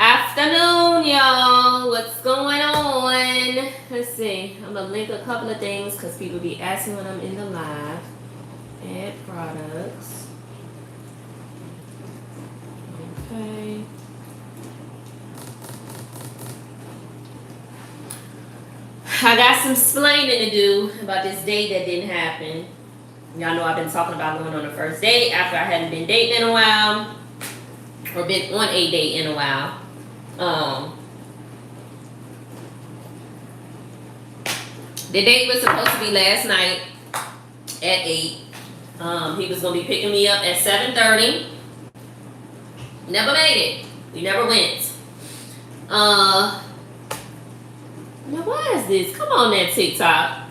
Afternoon, y'all. What's going on? Let's see. I'm gonna link a couple of things because people be asking when I'm in the live. Add products. Okay. I got some explaining to do about this date that didn't happen. Y'all know I've been talking about going on a first date after I hadn't been dating in a while, or been on a date in a while. The date was supposed to be last night at 8. He was gonna be picking me up at 7:30. Never made it. We never went. Now what is this? Come on, that TikTok.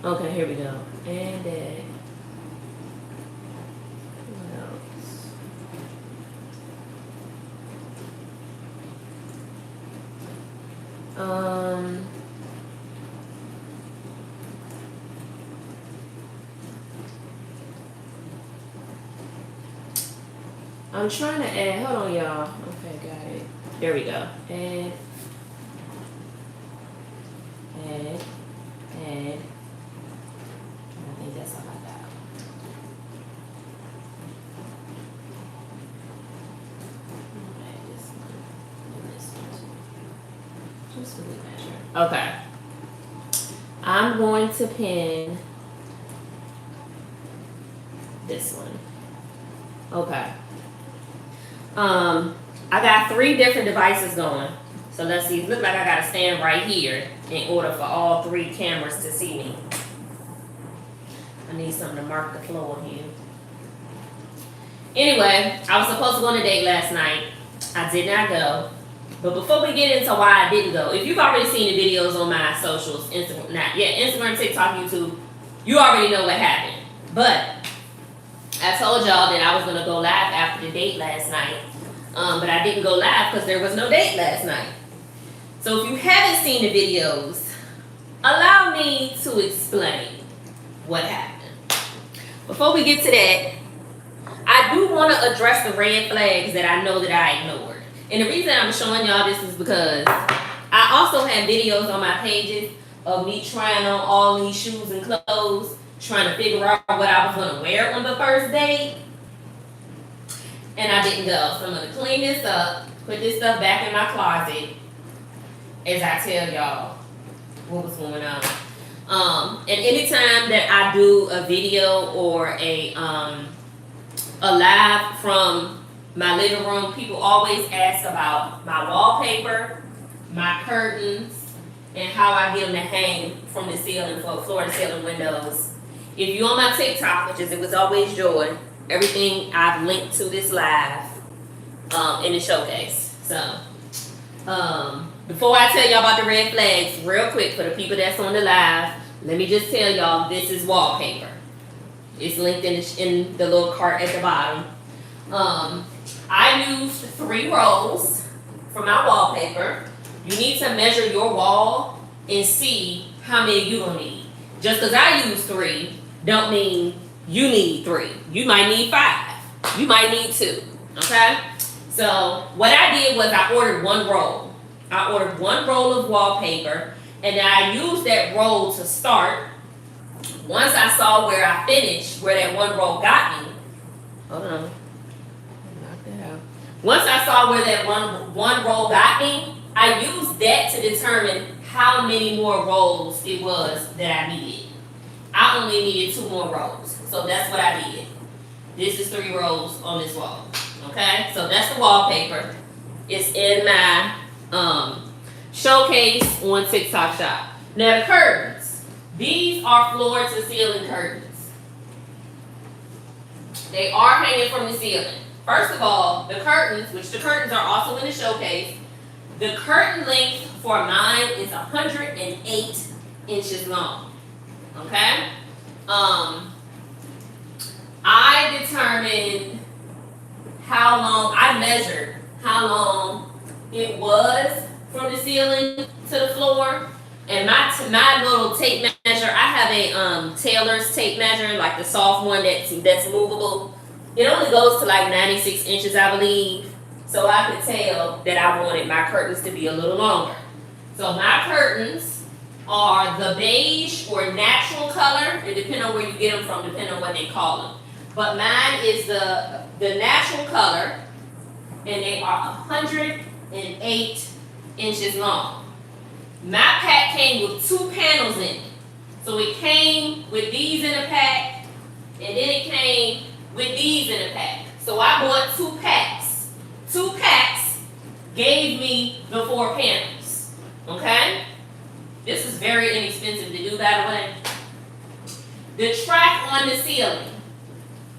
Okay, here we go. And what else? I'm trying to add. Hold on, y'all. Okay, got it. There we go. Add. I think that's all I got. Okay, this one and this one. Just for the measure. Okay. I'm going to pin this one. Okay. I got 3 different devices going. So let's see. It looks like I gotta stand right here in order for all 3 cameras to see me. I need something to mark the floor here. Anyway, I was supposed to go on a date last night. I did not go. But before we get into why I didn't go, if you've already seen the videos on my socials, Instagram, TikTok, YouTube, you already know what happened. But I told y'all that I was gonna go live after the date last night. But I didn't go live because there was no date last night. So if you haven't seen the videos, allow me to explain what happened. Before we get to that, I do want to address the red flags that I know that I ignored. And the reason I'm showing y'all this is because I also have videos on my pages of me trying on all these shoes and clothes, trying to figure out what I was going to wear on the first date. And I didn't go. So I'm going to clean this up, put this stuff back in my closet as I tell y'all what was going on. And anytime that I do a video or a live from my living room, people always ask about my wallpaper, my curtains, and how I get them to hang from the ceiling for floor to ceiling windows. If you're on my TikTok, which is It Was Always Joy, everything I've linked to this live in the showcase. So, before I tell y'all about the red flags, real quick for the people that's on the live, let me just tell y'all this is wallpaper. It's linked in the little cart at the bottom. I used 3 rolls for my wallpaper. You need to measure your wall and see how many you gonna need. Just because I use 3 don't mean you need 3. You might need 5. You might need 2. Okay? So what I did was I ordered 1 roll. I ordered 1 roll of wallpaper, and then I used that roll to start once I saw where I finished, where that one roll got me, hold on, knock that out. Once I saw where that one roll got me, I used that to determine how many more rolls it was that I needed. I only needed 2 more rolls, so that's what I did. This is 3 rolls on this wall, okay? So that's the wallpaper. It's in my showcase on TikTok Shop. Now the curtains. These are floor to ceiling curtains. They are hanging from the ceiling. First of all, the curtains, which the curtains are also in the showcase, the curtain length for mine is 108 inches long. Okay? I determined how long, I measured how long it was from the ceiling to the floor. And my little tape measure, I have a Taylor's tape measure, like the soft one that's movable. It only goes to like 96 inches, I believe. So I could tell that I wanted my curtains to be a little longer. So my curtains are the beige or natural color. It depends on where you get them from, depending on what they call them. But mine is the natural color, and they are 108 inches long. My pack came with 2 panels in it. So it came with these in a pack, and then it came with these in a pack. So I bought 2 packs. 2 packs gave me the 4 panels. Okay? This is very inexpensive to do, by the way. The track on the ceiling.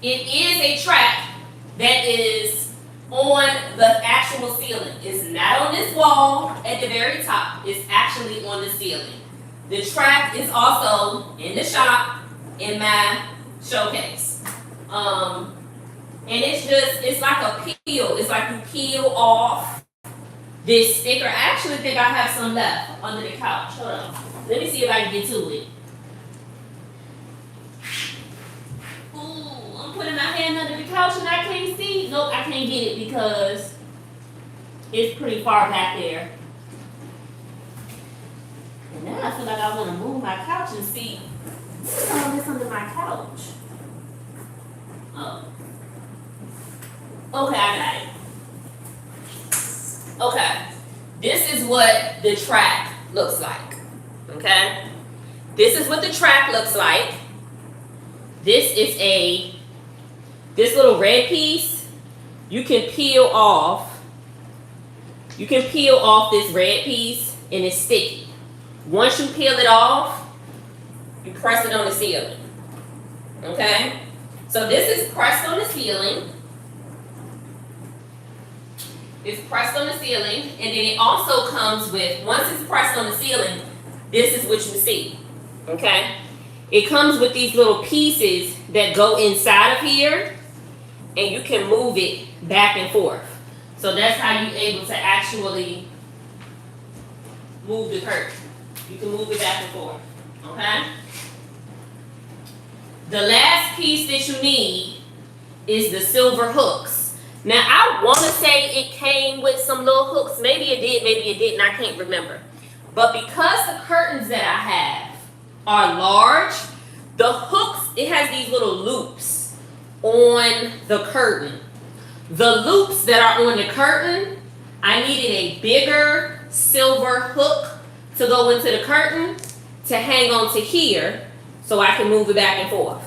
It is a track that is on the actual ceiling. It's not on this wall at the very top. It's actually on the ceiling. The track is also in the shop in my showcase. And it's like a peel. It's like you peel off this sticker. I actually think I have some left under the couch. Hold on. Let me see if I can get to it. Ooh, I'm putting my hand under the couch and I can't see. Nope, I can't get it because it's pretty far back there. And now I feel like I want to move my couch and see what's all this under my couch. Oh. Okay, I got it. Okay, this is what the track looks like. Okay, this is what the track looks like. This is this little red piece. You can peel off. You can peel off this red piece, and it's sticky. Once you peel it off, you press it on the ceiling. Okay, so this is pressed on the ceiling. It's pressed on the ceiling, and then it also comes with, once it's pressed on the ceiling, this is what you see, okay? It comes with these little pieces that go inside of here, and you can move it back and forth. So that's how you're able to actually move the curtain. You can move it back and forth, okay? The last piece that you need is the silver hooks. Now, I want to say it came with some little hooks. Maybe it did, maybe it didn't. I can't remember. But because the curtains that I have are large, the hooks, it has these little loops on the curtain. The loops that are on the curtain, I needed a bigger silver hook to go into the curtain to hang on to here so I can move it back and forth.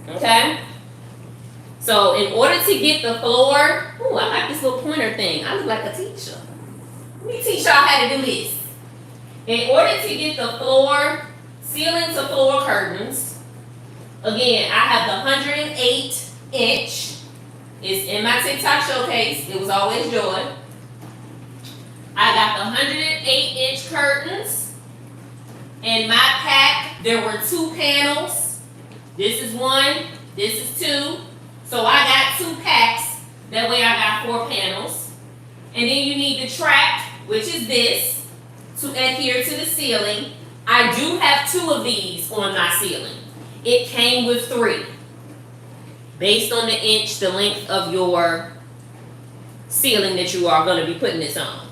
Okay? So in order to get the floor, ooh, I like this little pointer thing. I look like a teacher. Let me teach y'all how to do this. In order to get the floor, ceiling to floor curtains, again, I have the 108 inch. It's in my TikTok showcase. It was always joy. I got the 108 inch curtains. In my pack, there were 2 panels. This is 1, this is 2. So I got 2 packs, that way I got 4 panels. And then you need the track, which is this, to adhere to the ceiling. I do have 2 of these on my ceiling. It came with 3. Based on the inch, the length of your ceiling that you are going to be putting this on.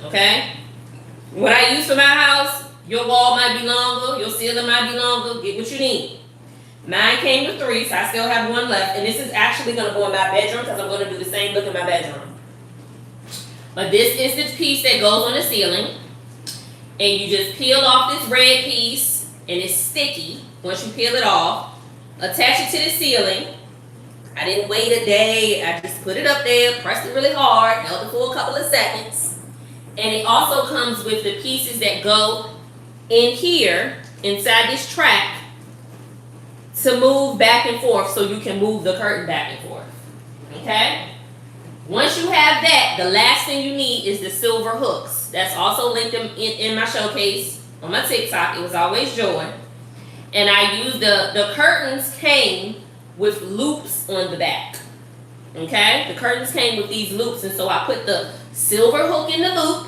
Okay? What I use for my house, Your wall might be longer, your ceiling might be longer, get what you need. Mine came with 3, so I still have 1 left, and this is actually going to go in my bedroom because I'm going to do the same look in my bedroom. But this is the piece that goes on the ceiling, and you just peel off this red piece, and it's sticky. Once you peel it off, attach it to the ceiling. I didn't wait a day, I just put it up there, pressed it really hard, held it for a couple of seconds. And it also comes with the pieces that go in here, inside this track, to move back and forth so you can move the curtain back and forth. Okay? Once you have that, the last thing you need is the silver hooks. That's also linked in my showcase on my TikTok. It was always joy. And I used the curtains came with loops on the back. Okay? The curtains came with these loops, and so I put the silver hook in the loop,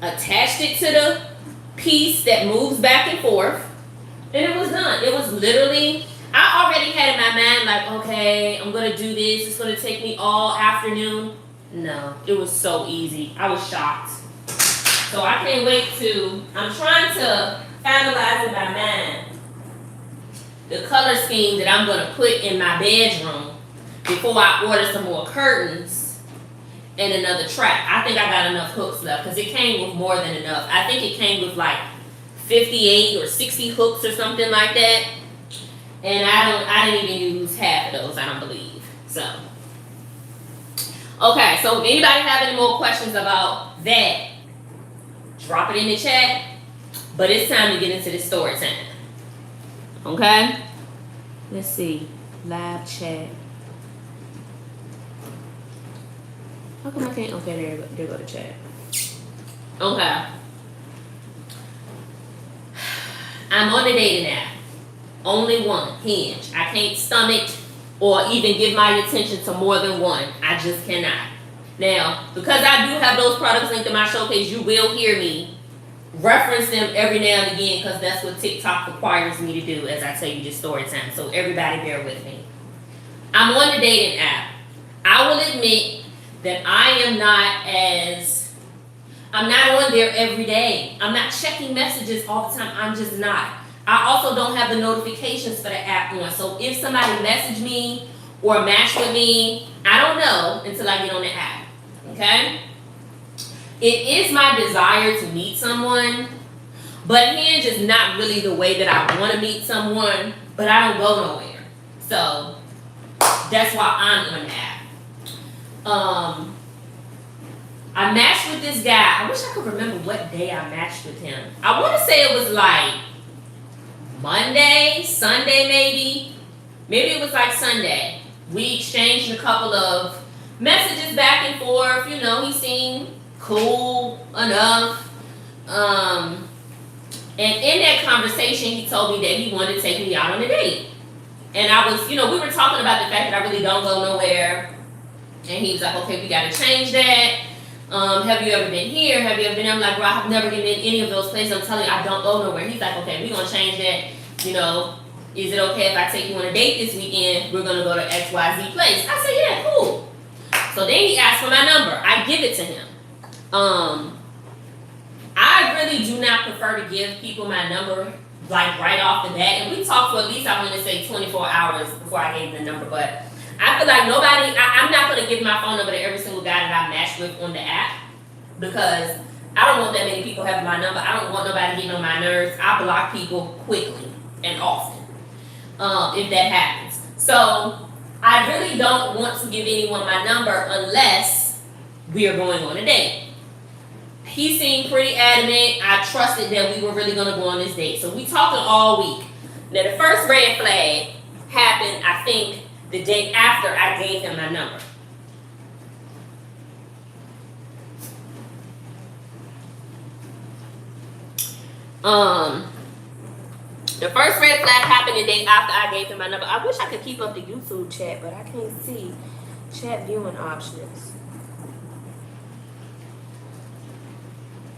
attached it to the piece that moves back and forth, and it was done. It was literally, I already had in my mind like, okay, I'm gonna do this, it's gonna take me all afternoon. No, it was so easy. I was shocked. So I can't wait I'm trying to finalize in my mind the color scheme that I'm gonna put in my bedroom before I order some more curtains and another track. I think I got enough hooks left because it came with more than enough. I think it came with like 58 or 60 hooks or something like that. And I didn't even use half of those, I don't believe. So, okay, so if anybody have any more questions about that, drop it in the chat. But it's time to get into the story time. Okay? Let's see. Live chat. How come I can't? Okay, there go the chat. Okay. I'm on the dating app. Only one, Hinge. I can't stomach or even give my attention to more than one. I just cannot. Now, because I do have those products linked in my showcase, you will hear me reference them every now and again because that's what TikTok requires me to do as I tell you this story time. So everybody bear with me. I'm on the dating app. I will admit that I'm not on there every day. I'm not checking messages all the time. I'm just not. I also don't have the notifications for the app on. So if somebody messaged me or matched with me, I don't know until I get on the app. Okay? It is my desire to meet someone, but Hinge is not really the way that I want to meet someone, but I don't go nowhere. So that's why I'm on the app. I matched with this guy. I wish I could remember what day I matched with him. I want to say it was like Monday, Sunday maybe. Maybe it was like Sunday. We exchanged a couple of messages back and forth. You know, he seemed cool enough. And in that conversation, he told me that he wanted to take me out on a date. And I was, we were talking about the fact that I really don't go nowhere. And he was like, okay, we got to change that. Have you ever been here? Have you ever been there? I'm like, bro, I've never been in any of those places. I'm telling you, I don't go nowhere. He's like, okay, we're going to change that. Is it okay if I take you on a date this weekend? We're going to go to XYZ place. I said, yeah, cool. So then he asked for my number. I give it to him. I really do not prefer to give people my number like right off the bat. And we talked for at least, I want to say 24 hours before I gave him the number. But I feel like I'm not going to give my phone number to every single guy that I matched with on the app because I don't want that many people having my number. I don't want nobody getting on my nerves. I block people quickly and often if that happens. So I really don't want to give anyone my number unless we are going on a date. He seemed pretty adamant. I trusted that we were really going to go on this date. So we talked all week. Now the first red flag happened, I think, the day after I gave him my number. The first red flag happened the day after I gave him my number. I wish I could keep up the YouTube chat, but I can't see chat viewing options.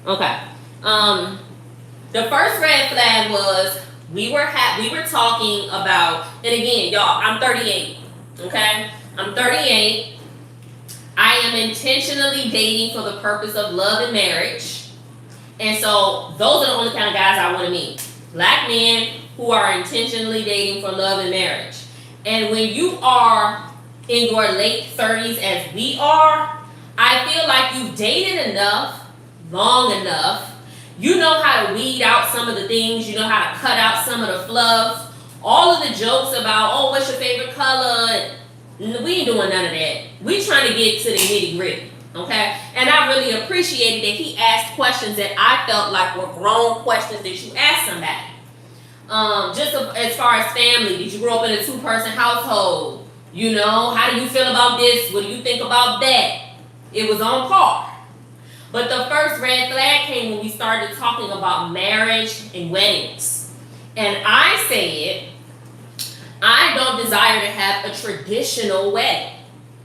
Okay. The first red flag was we were talking about, and again, y'all, I'm 38. Okay? I'm 38. I am intentionally dating for the purpose of love and marriage. And so those are the only kind of guys I want to meet. Black men who are intentionally dating for love and marriage. And when you are in your late 30s as we are, I feel like you've dated enough, long enough. You know how to weed out some of the things. You know how to cut out some of the fluff. All of the jokes about, oh, what's your favorite color? We ain't doing none of that. We trying to get to the nitty gritty, okay? And I really appreciated that he asked questions that I felt like were grown questions that you ask somebody. Just as far as family, did you grow up in a two-person household? You know, how do you feel about this? What do you think about that? It was on par. But the first red flag came when we started talking about marriage and weddings. And I said, I don't desire to have a traditional wedding.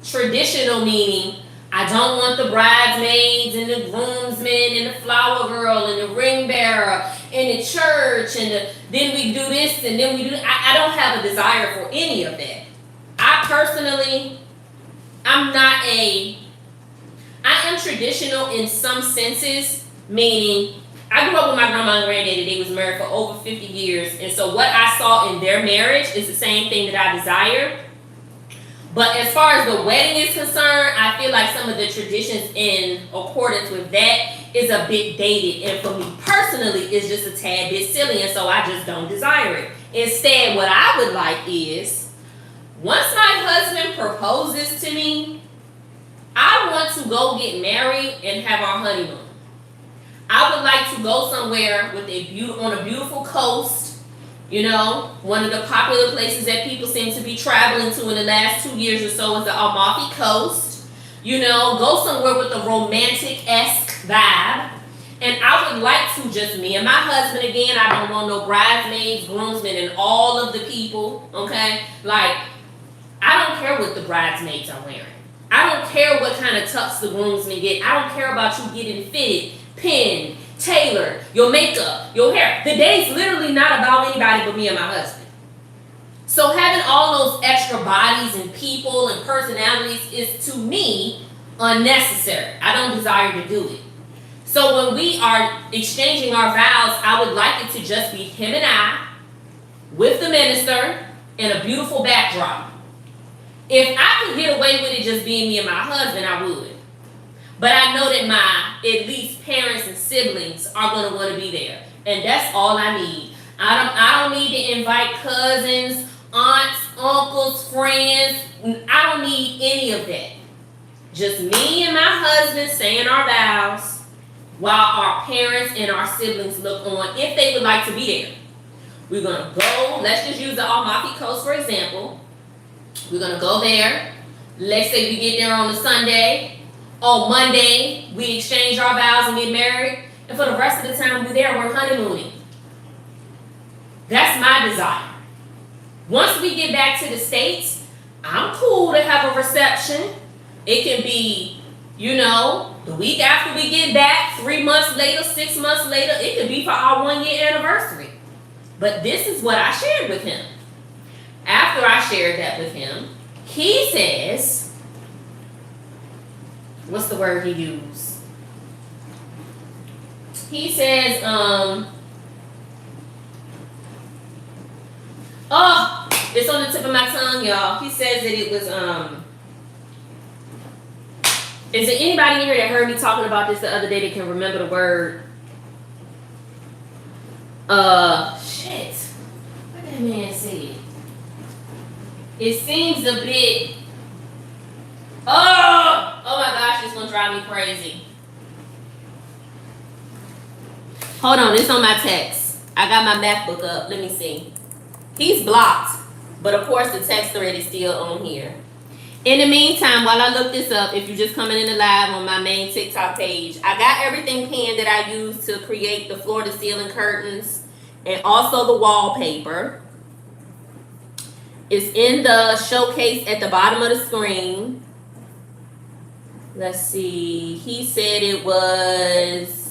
Traditional meaning, I don't want the bridesmaids and the groomsmen and the flower girl and the ring bearer and the church and then we do this and then we do that. I don't have a desire for any of that. I personally, I am traditional in some senses, meaning I grew up with my grandma and granddaddy. They was married for over 50 years. And so what I saw in their marriage is the same thing that I desire. But as far as the wedding is concerned, I feel like some of the traditions in accordance with that is a bit dated. And for me personally, it's just a tad bit silly. And so I just don't desire it. Instead, what I would like is, once my husband proposes to me, I want to go get married and have our honeymoon. I would like to go somewhere with on a beautiful coast, you know, one of the popular places that people seem to be traveling to in the last 2 years or so is the Amalfi Coast. You know, go somewhere with a romantic-esque vibe. And I would like to just me and my husband again. I don't want no bridesmaids, groomsmen, and all of the people, okay? Like, I don't care what the bridesmaids are wearing. I don't care what kind of tux the groomsmen get. I don't care about you getting fitted, pinned, tailored, your makeup, your hair. The day's literally not about anybody but me and my husband. So having all those extra bodies and people and personalities is, to me, unnecessary. I don't desire to do it. So when we are exchanging our vows, I would like it to just be him and I with the minister and a beautiful backdrop. If I could get away with it just being me and my husband, I would. But I know that my, at least parents and siblings are going to want to be there. And that's all I need. I don't need to invite cousins, aunts, uncles, friends. I don't need any of that. Just me and my husband saying our vows while our parents and our siblings look on if they would like to be there. We're going to go, let's just use the Amalfi Coast for example. We're going to go there. Let's say we get there on a Sunday. On Monday, we exchange our vows and get married. And for the rest of the time we're there, we're honeymooning. That's my desire. Once we get back to the States, I'm cool to have a reception. It can be, you know, the week after we get back, 3 months later, 6 months later. It could be for our 1 year anniversary. But this is what I shared with him. After I shared that with him, he says, what's the word he used? He says, oh, it's on the tip of my tongue, y'all. He says that it was, is there anybody in here that heard me talking about this the other day that can remember the word? Shit. What that man said? It seems a bit, oh my gosh, it's gonna drive me crazy. Hold on, it's on my text. I got my MacBook up, let me see. He's blocked, but of course the text thread is still on here. In the meantime, while I look this up, if you're just coming in the live on my main TikTok page, I got everything pinned that I used to create the floor to ceiling curtains and also the wallpaper. It's in the showcase at the bottom of the screen. Let's see. He said it was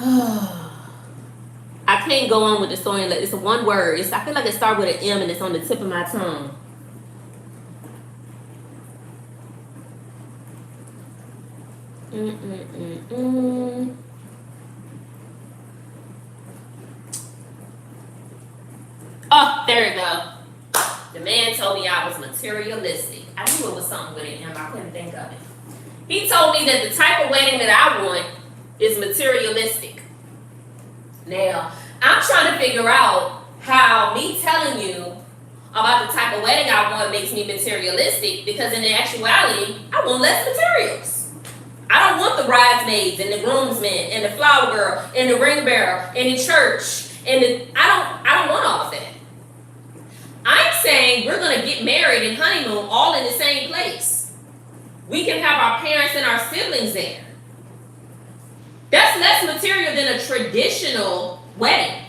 I can't go on with the story. It's one word. I feel like it starts with an M and it's on the tip of my tongue. Oh, there we go. The man told me I was materialistic. I knew it was something with him. I couldn't think of it. He told me that the type of wedding that I want is materialistic. Now, I'm trying to figure out how me telling you about the type of wedding I want makes me materialistic, because in actuality, I want less materials. I don't want the bridesmaids and the groomsmen and the flower girl and the ring bearer and the church and I don't want all of that. I'm saying we're gonna get married and honeymoon all in the same place. We can have our parents and our siblings there. That's less material than a traditional wedding.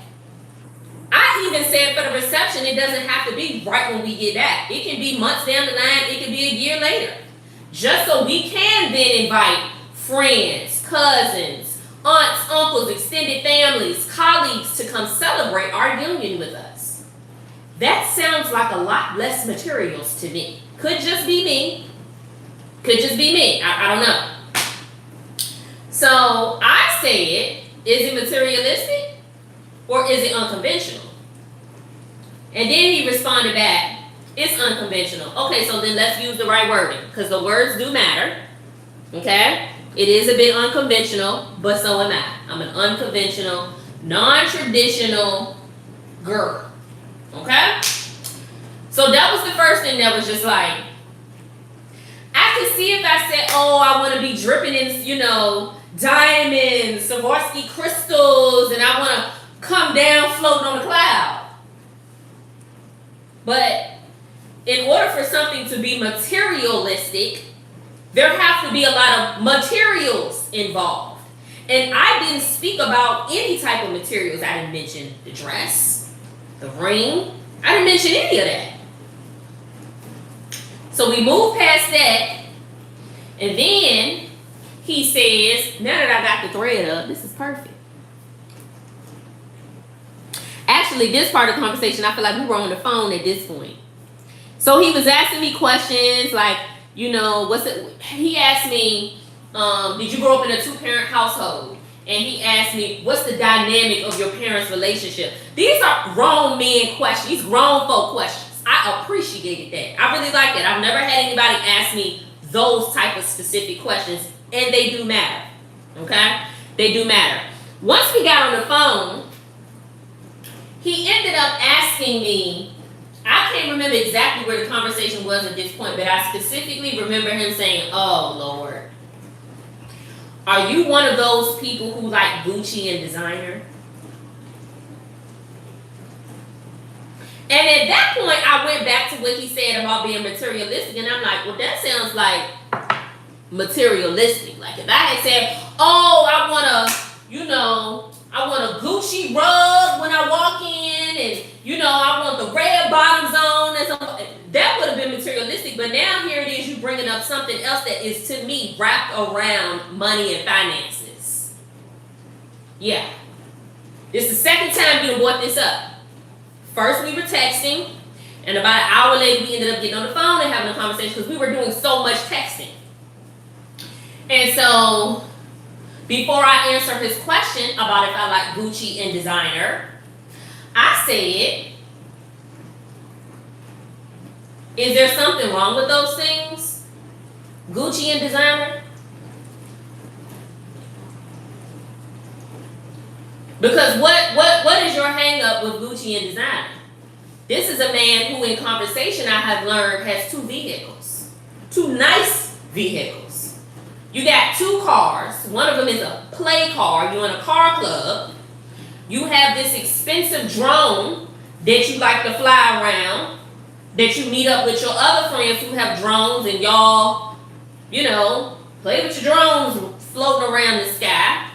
I even said for the reception, it doesn't have to be right when we get back. It can be months down the line. It can be a year later. Just so we can then invite friends, cousins, aunts, uncles, extended families, colleagues to come celebrate our union with us. That sounds like a lot less materials to me. Could just be me. Could just be me. I don't know. So I said, is it materialistic or is it unconventional? And then he responded back, it's unconventional. Okay, so then let's use the right wording, because the words do matter. Okay? It is a bit unconventional, but so am I. I'm an unconventional, non-traditional girl. Okay? So that was the first thing that was just like, I could see if I said, oh, I want to be dripping in, diamonds, Swarovski crystals, and I want to come down floating on a cloud. But in order for something to be materialistic, there have to be a lot of materials involved. And I didn't speak about any type of materials. I didn't mention the dress, the ring. I didn't mention any of that. So we moved past that. And then he says, now that I got the thread up, this is perfect. Actually, this part of the conversation, I feel like we were on the phone at this point. So he was asking me questions like, he asked me, did you grow up in a two-parent household? And he asked me, what's the dynamic of your parents' relationship? These are grown men questions. These grown folk questions. I appreciated that. I really like that. I've never had anybody ask me those type of specific questions, and they do matter. Okay? They do matter. Once we got on the phone, he ended up asking me, I can't remember exactly where the conversation was at this point, but I specifically remember him saying, oh, Lord, are you one of those people who like Gucci and designer? And at that point, I went back to what he said about being materialistic, and I'm like, well, that sounds like materialistic. Like if I had said, oh, I want a Gucci rug when I walk in, and I want the red bottoms on, that would have been materialistic. But now here it is, you bringing up something else that is to me wrapped around money and finances. Yeah, this is the second time you brought this up. First we were texting, and about an hour later we ended up getting on the phone and having a conversation because we were doing so much texting. And so before I answer his question about if I like Gucci and designer, I said, is there something wrong with those things? Gucci and designer? Because what is your hang up with Gucci and designer? This is a man who in conversation I have learned has two vehicles. Two nice vehicles. You got two cars. One of them is a play car. You're in a car club. You have this expensive drone that you like to fly around, that you meet up with your other friends who have drones, and y'all, play with your drones floating around the sky.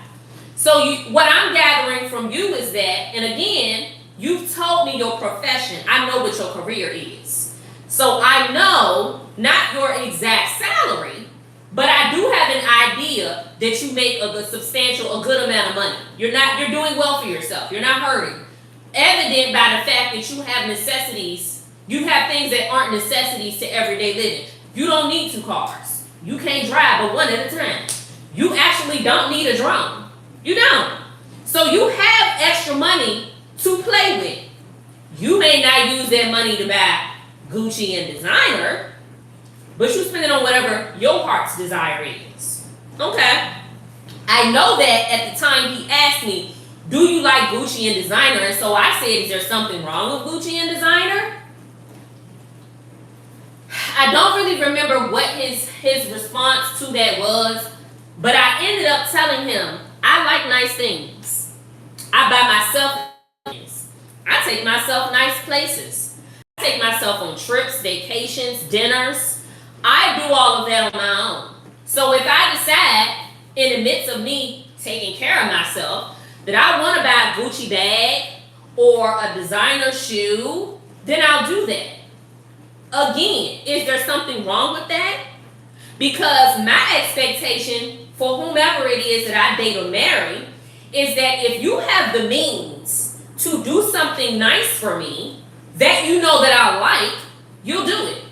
So what I'm gathering from you is that, and again, you've told me your profession. I know what your career is. So I know not your exact salary, but I do have an idea that you make a good amount of money. You're doing well for yourself. You're not hurting. Evident by the fact that you have necessities. You have things that aren't necessities to everyday living. You don't need two cars. You can't drive but one at a time. You actually don't need a drone. You don't. So you have extra money to play with. You may not use that money to buy Gucci and designer, but you spend it on whatever your heart's desire is. Okay. I know that at the time he asked me, do you like Gucci and designer? And so I said, is there something wrong with Gucci and designer? I don't really remember what his response to that was, but I ended up telling him, I like nice things. I buy myself things. I take myself nice places. I take myself on trips, vacations, dinners. I do all of that on my own. So if I decide, in the midst of me taking care of myself, that I want to buy a Gucci bag or a designer shoe, then I'll do that. Again, is there something wrong with that? Because my expectation for whomever it is that I date or marry is that if you have the means to do something nice for me that you know that I like, you'll do it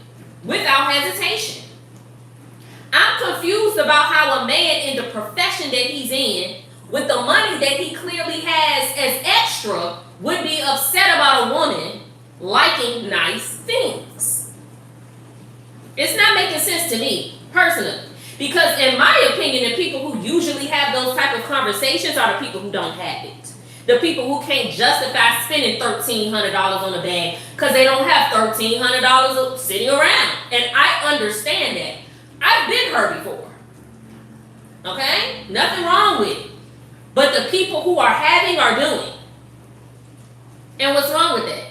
without hesitation. I'm confused about how a man in the profession that he's in, with the money that he clearly has as extra, would be upset about a woman liking nice things. It's not making sense to me, personally. Because in my opinion, the people who usually have those type of conversations are the people who don't have it. The people who can't justify spending $1,300 on a bag because they don't have $1,300 sitting around. And I understand that. I've been her before. Okay? Nothing wrong with it. But the people who are having are doing. And what's wrong with that?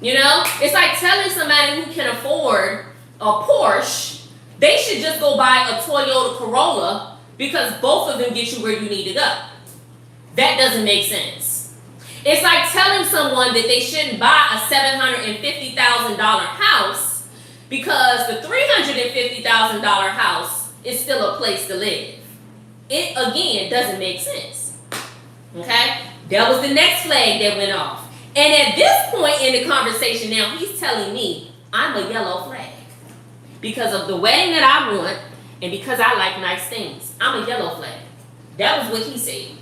You know? It's like telling somebody who can afford a Porsche, they should just go buy a Toyota Corolla because both of them get you where you need to go. That doesn't make sense. It's like telling someone that they shouldn't buy a $750,000 house because the $350,000 house is still a place to live. It, again, doesn't make sense. Okay? That was the next flag that went off. And at this point in the conversation now, he's telling me I'm a yellow flag. Because of the wedding that I want and because I like nice things. I'm a yellow flag. That was what he said.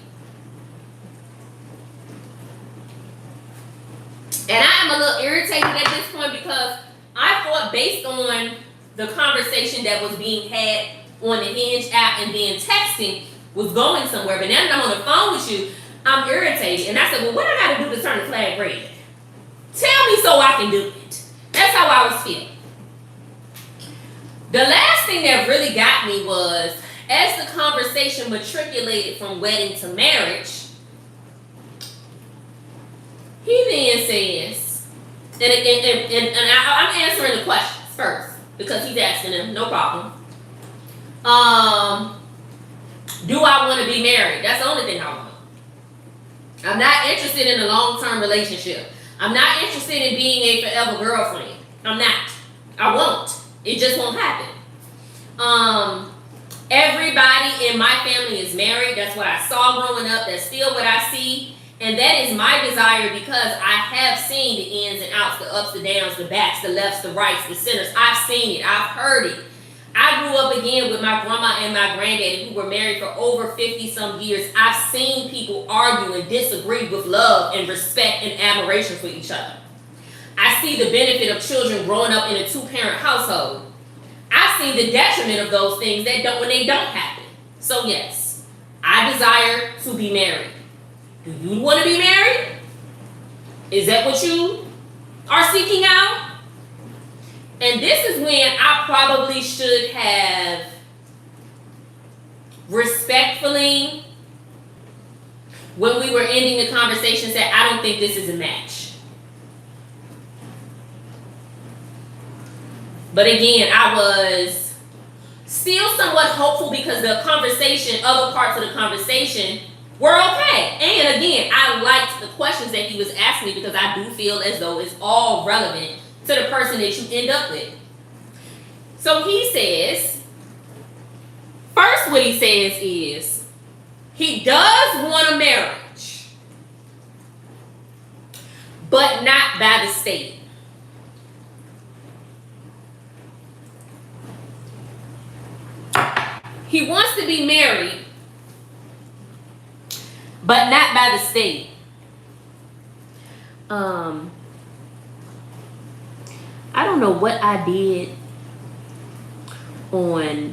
And I am a little irritated at this point because I thought based on the conversation that was being had on the Hinge app and then texting was going somewhere. But now that I'm on the phone with you, I'm irritated. And I said, well, what I got to do to turn the flag red? Tell me so I can do it. That's how I was feeling. The last thing that really got me was, as the conversation matriculated from wedding to marriage, he then says, and I'm answering the questions first because he's asking them, no problem. Do I want to be married? That's the only thing I want. I'm not interested in a long-term relationship. I'm not interested in being a forever girlfriend. I'm not. I won't. It just won't happen. Everybody in my family is married. That's what I saw growing up. That's still what I see. And that is my desire because I have seen the ins and outs, the ups, the downs, the backs, the lefts, the rights, the centers. I've seen it. I've heard it. I grew up again with my grandma and my granddaddy who were married for over 50 some years. I've seen people argue and disagree with love and respect and admiration for each other. I see the benefit of children growing up in a two-parent household. I've seen the detriment of those things that don't when they don't happen. So yes, I desire to be married. Do you want to be married? Is that what you are seeking out? And this is when I probably should have respectfully, when we were ending the conversation, said, I don't think this is a match. But again, I was still somewhat hopeful because the conversation, other parts of the conversation were okay. And again, I liked the questions that he was asking me because I do feel as though it's all relevant to the person that you end up with. So he says, first what he says is, he does want a marriage, but not by the state. he wants to be married, but not by the state. I don't know what I did on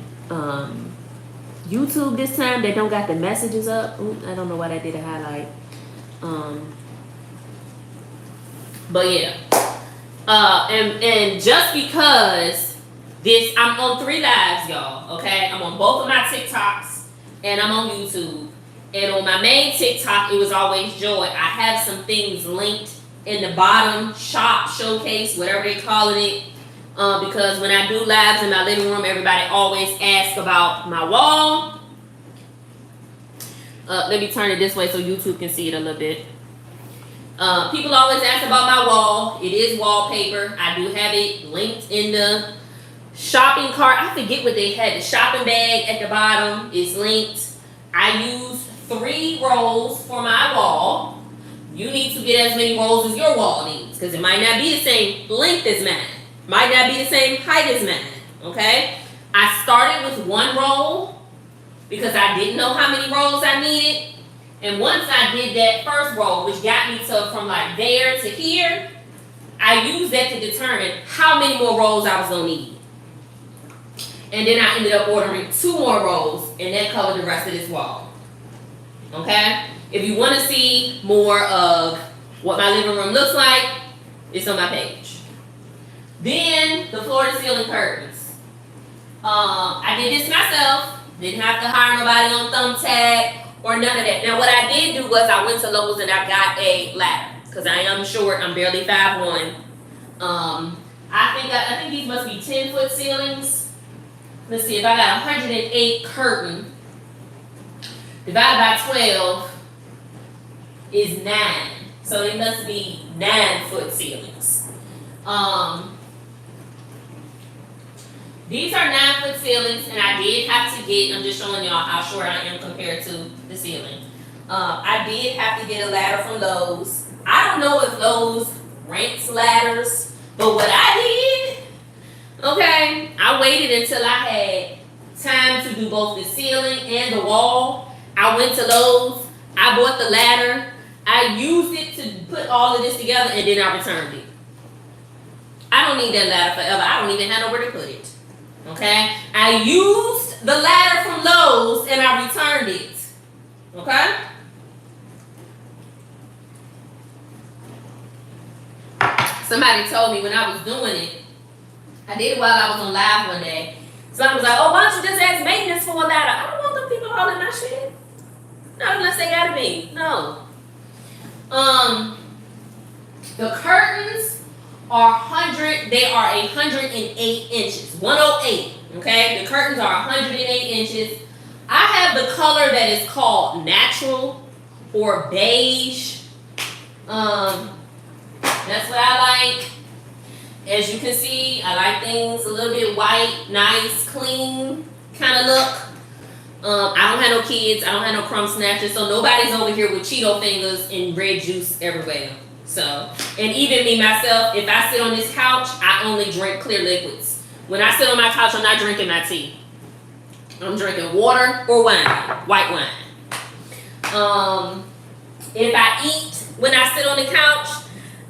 YouTube this time. They don't got the messages up. Ooh, I don't know why I did a highlight. But yeah. And just because this, I'm on 3 lives, y'all. Okay, I'm on both of my TikToks and I'm on YouTube. And on my main TikTok, it was always joy. I have some things linked in the bottom, shop, showcase, whatever they calling it. Because when I do lives in my living room, everybody always asks about my wall. Let me turn it this way so YouTube can see it a little bit. People always ask about my wall. It is wallpaper. I do have it linked in the shopping cart. I forget what they had. The shopping bag at the bottom is linked. I use 3 rolls for my wall. You need to get as many rolls as your wall needs, because it might not be the same length as mine. Might not be the same height as mine. Okay? I started with 1 roll because I didn't know how many rolls I needed. And once I did that first roll, which got me to from like there to here, I used that to determine how many more rolls I was going to need. And then I ended up ordering 2 more rolls, and that covered the rest of this wall. Okay? If you want to see more of what my living room looks like, it's on my page. Then the floor to ceiling curtains. I did this myself. Didn't have to hire nobody on Thumbtack or none of that. Now what I did do was I went to Lowe's and I got a ladder, because I am short. I'm barely 5'1". I think these must be 10-foot ceilings. Let's see, if I got 108 curtain divided by 12 is 9. So they must be 9-foot ceilings. These are 9-foot ceilings, and I did have to get, I'm just showing y'all how short I am compared to the ceiling. I did have to get a ladder from Lowe's. I don't know if Lowe's rents ladders, but what I did, okay, I waited until I had time to do both the ceiling and the wall. I went to Lowe's, I bought the ladder, I used it to put all of this together, and then I returned it. I don't need that ladder forever. I don't even have nowhere to put it. Okay? I used the ladder from Lowe's and I returned it. Okay? Somebody told me when I was doing it, I did it while I was on live one day. Somebody was like, oh, why don't you just ask maintenance for a ladder? I don't want them people hauling my shit. Not unless they gotta be. No. The curtains are 108 inches. 108. Okay? The curtains are 108 inches. I have the color that is called natural or beige. That's what I like. As you can see, I like things a little bit white, nice, clean kind of look. I don't have no kids. I don't have no crumb snatchers. So nobody's over here with Cheeto fingers and red juice everywhere. So, and even me, myself, if I sit on this couch, I only drink clear liquids. When I sit on my couch, I'm not drinking my tea. I'm drinking water or wine, white wine. If I eat when I sit on the couch,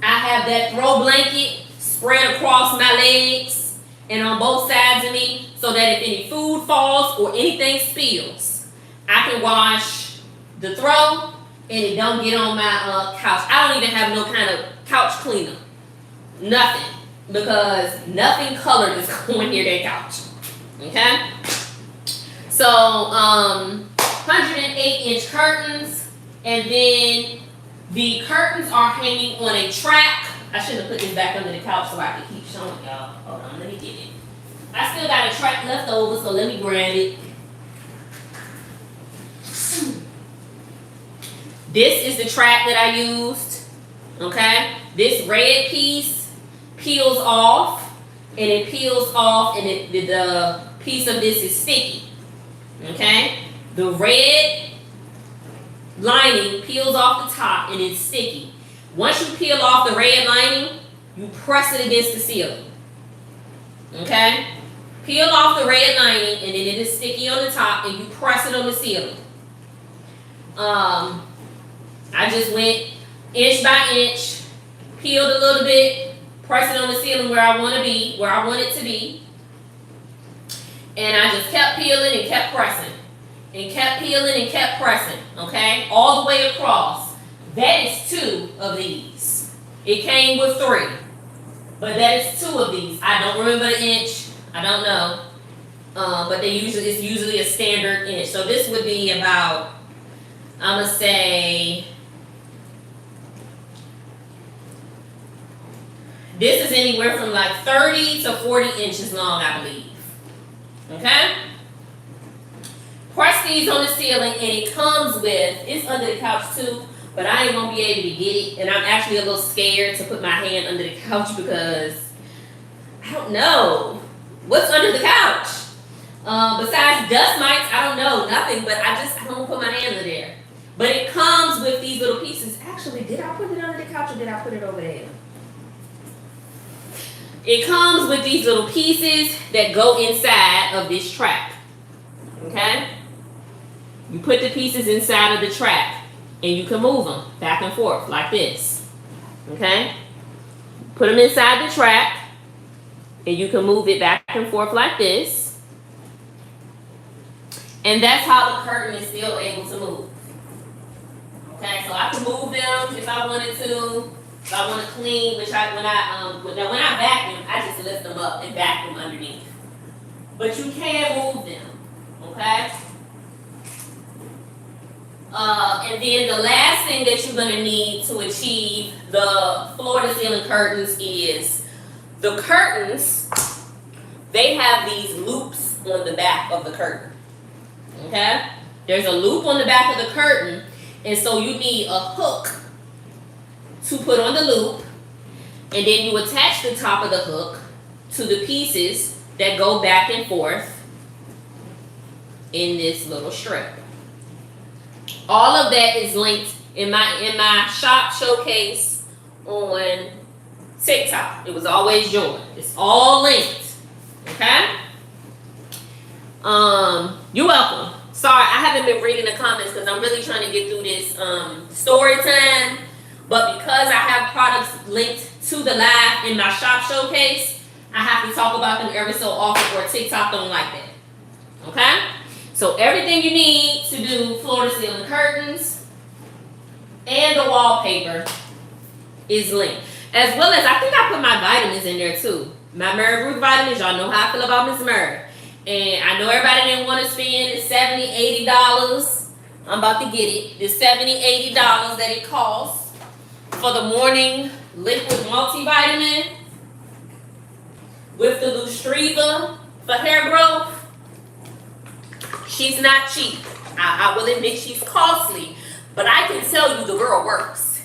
I have that throw blanket spread across my legs and on both sides of me, so that if any food falls or anything spills, I can wash the throw and it don't get on my couch. I don't even have no kind of couch cleaner. Nothing. Because nothing colored is going near that couch. Okay? So, 108-inch curtains. And then the curtains are hanging on a track. I should have put this back under the couch so I can keep showing y'all. Hold on, let me get it. I still got a track left over, so let me grab it. This is the track that I used. Okay? This red piece peels off, and it peels off, and the piece of this is sticky. Okay? The red lining peels off the top, and it's sticky. Once you peel off the red lining, you press it against the ceiling. Okay? Peel off the red lining, and then it is sticky on the top, and you press it on the ceiling. I just went inch by inch, peeled a little bit, pressed it on the ceiling where I want it to be. And I just kept peeling and kept pressing. And kept peeling and kept pressing, okay? All the way across. That is 2 of these. It came with 3. But that is 2 of these. I don't remember the inch. I don't know. But it's usually a standard inch. So this would be about, I'm going to say, this is anywhere from like 30 to 40 inches long, I believe. Okay? Press these on the ceiling, and it comes with, it's under the couch too, but I ain't gonna be able to get it, and I'm actually a little scared to put my hand under the couch because I don't know what's under the couch. Besides dust mites, I don't know, nothing, but I don't want to put my hand under there. But it comes with these little pieces. Actually, did I put it under the couch or did I put it over there? It comes with these little pieces that go inside of this trap. Okay? You put the pieces inside of the trap and you can move them back and forth like this. Okay? Put them inside the trap and you can move it back and forth like this. And that's how the curtain is still able to move. Okay, so I can move them if I wanted to. If I want to clean, when I vacuum, I just lift them up and vacuum underneath. But you can move them, okay? And then the last thing that you're going to need to achieve the floor-to-ceiling curtains is the curtains, they have these loops on the back of the curtain, okay? There's a loop on the back of the curtain, and so you need a hook to put on the loop, and then you attach the top of the hook to the pieces that go back and forth in this little strip. All of that is linked in my shop showcase on TikTok. It was always joined. It's all linked. Okay? You're welcome. Sorry, I haven't been reading the comments because I'm really trying to get through this story time. But because I have products linked to the live in my shop showcase, I have to talk about them every so often, or TikTok don't like that. Okay? So everything you need to do floor-to-ceiling curtains and the wallpaper is linked. As well as, I think I put my vitamins in there too. My Mary Ruth vitamins, y'all know how I feel about Miss Mary. And I know everybody didn't want to spend the $70, $80. I'm about to get it. The $70, $80 that it costs for the morning liquid multivitamin with the Lustreva for hair growth. She's not cheap. I will admit she's costly, but I can tell you the girl works.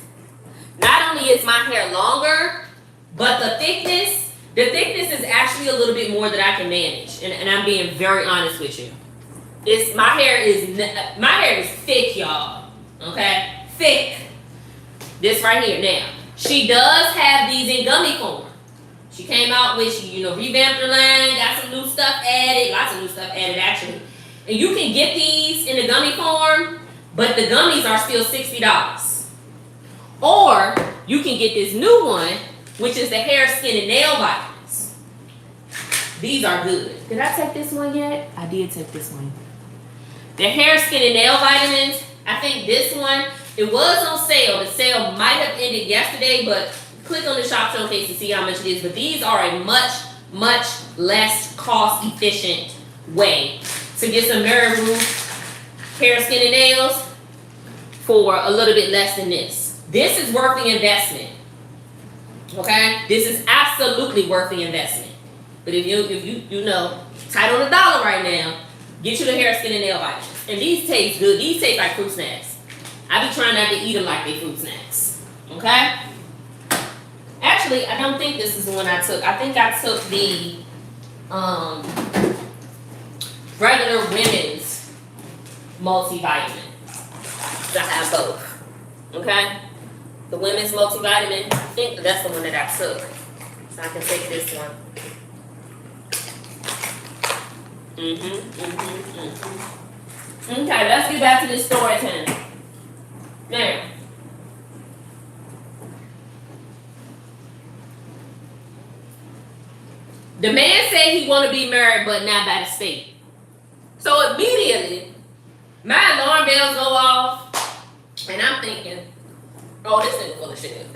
Not only is my hair longer, but the thickness is actually a little bit more that I can manage, and I'm being very honest with you. My hair is thick, y'all. Okay, thick. This right here. Now, she does have these in gummy form. She came out with, revamped her line, got some new stuff added, lots of new stuff added actually. And you can get these in the gummy form, but the gummies are still $60. Or you can get this new one, which is the hair, skin, and nail vitamins. These are good. Did I take this one yet? I did take this one. The hair, skin, and nail vitamins, I think this one, it was on sale. The sale might have ended yesterday, but click on the shop showcase to see how much it is. But these are a much, much less cost-efficient way to get some Mary Ruth hair, skin, and nails for a little bit less than this. This is worth the investment. Okay? This is absolutely worth the investment. But if you tight on the dollar right now, get you the hair, skin, and nail vitamins. And these taste good. These taste like fruit snacks. I be trying not to eat them like they fruit snacks. Okay? Actually, I don't think this is the one I took. I think I took the regular women's multivitamin. I have both. Okay? The women's multivitamin, I think that's the one that I took. So I can take this one. Okay, let's get back to this story time. Now, the man said he want to be married, but not by the state. So immediately, my alarm bells go off, and I'm thinking, oh, this nigga full of shit.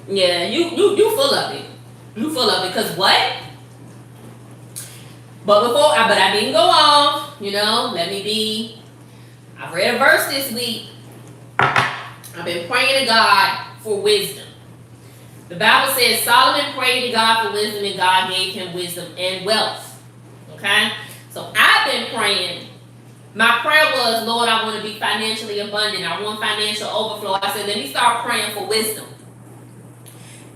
Yeah, you full of it. You full of it, cause what? But I didn't go off. Let me be. I've read a verse this week. I've been praying to God for wisdom. The Bible says Solomon prayed to God for wisdom, and God gave him wisdom and wealth. Okay, so I've been praying. My prayer was, Lord, I want to be financially abundant. I want financial overflow. I said, let me start praying for wisdom.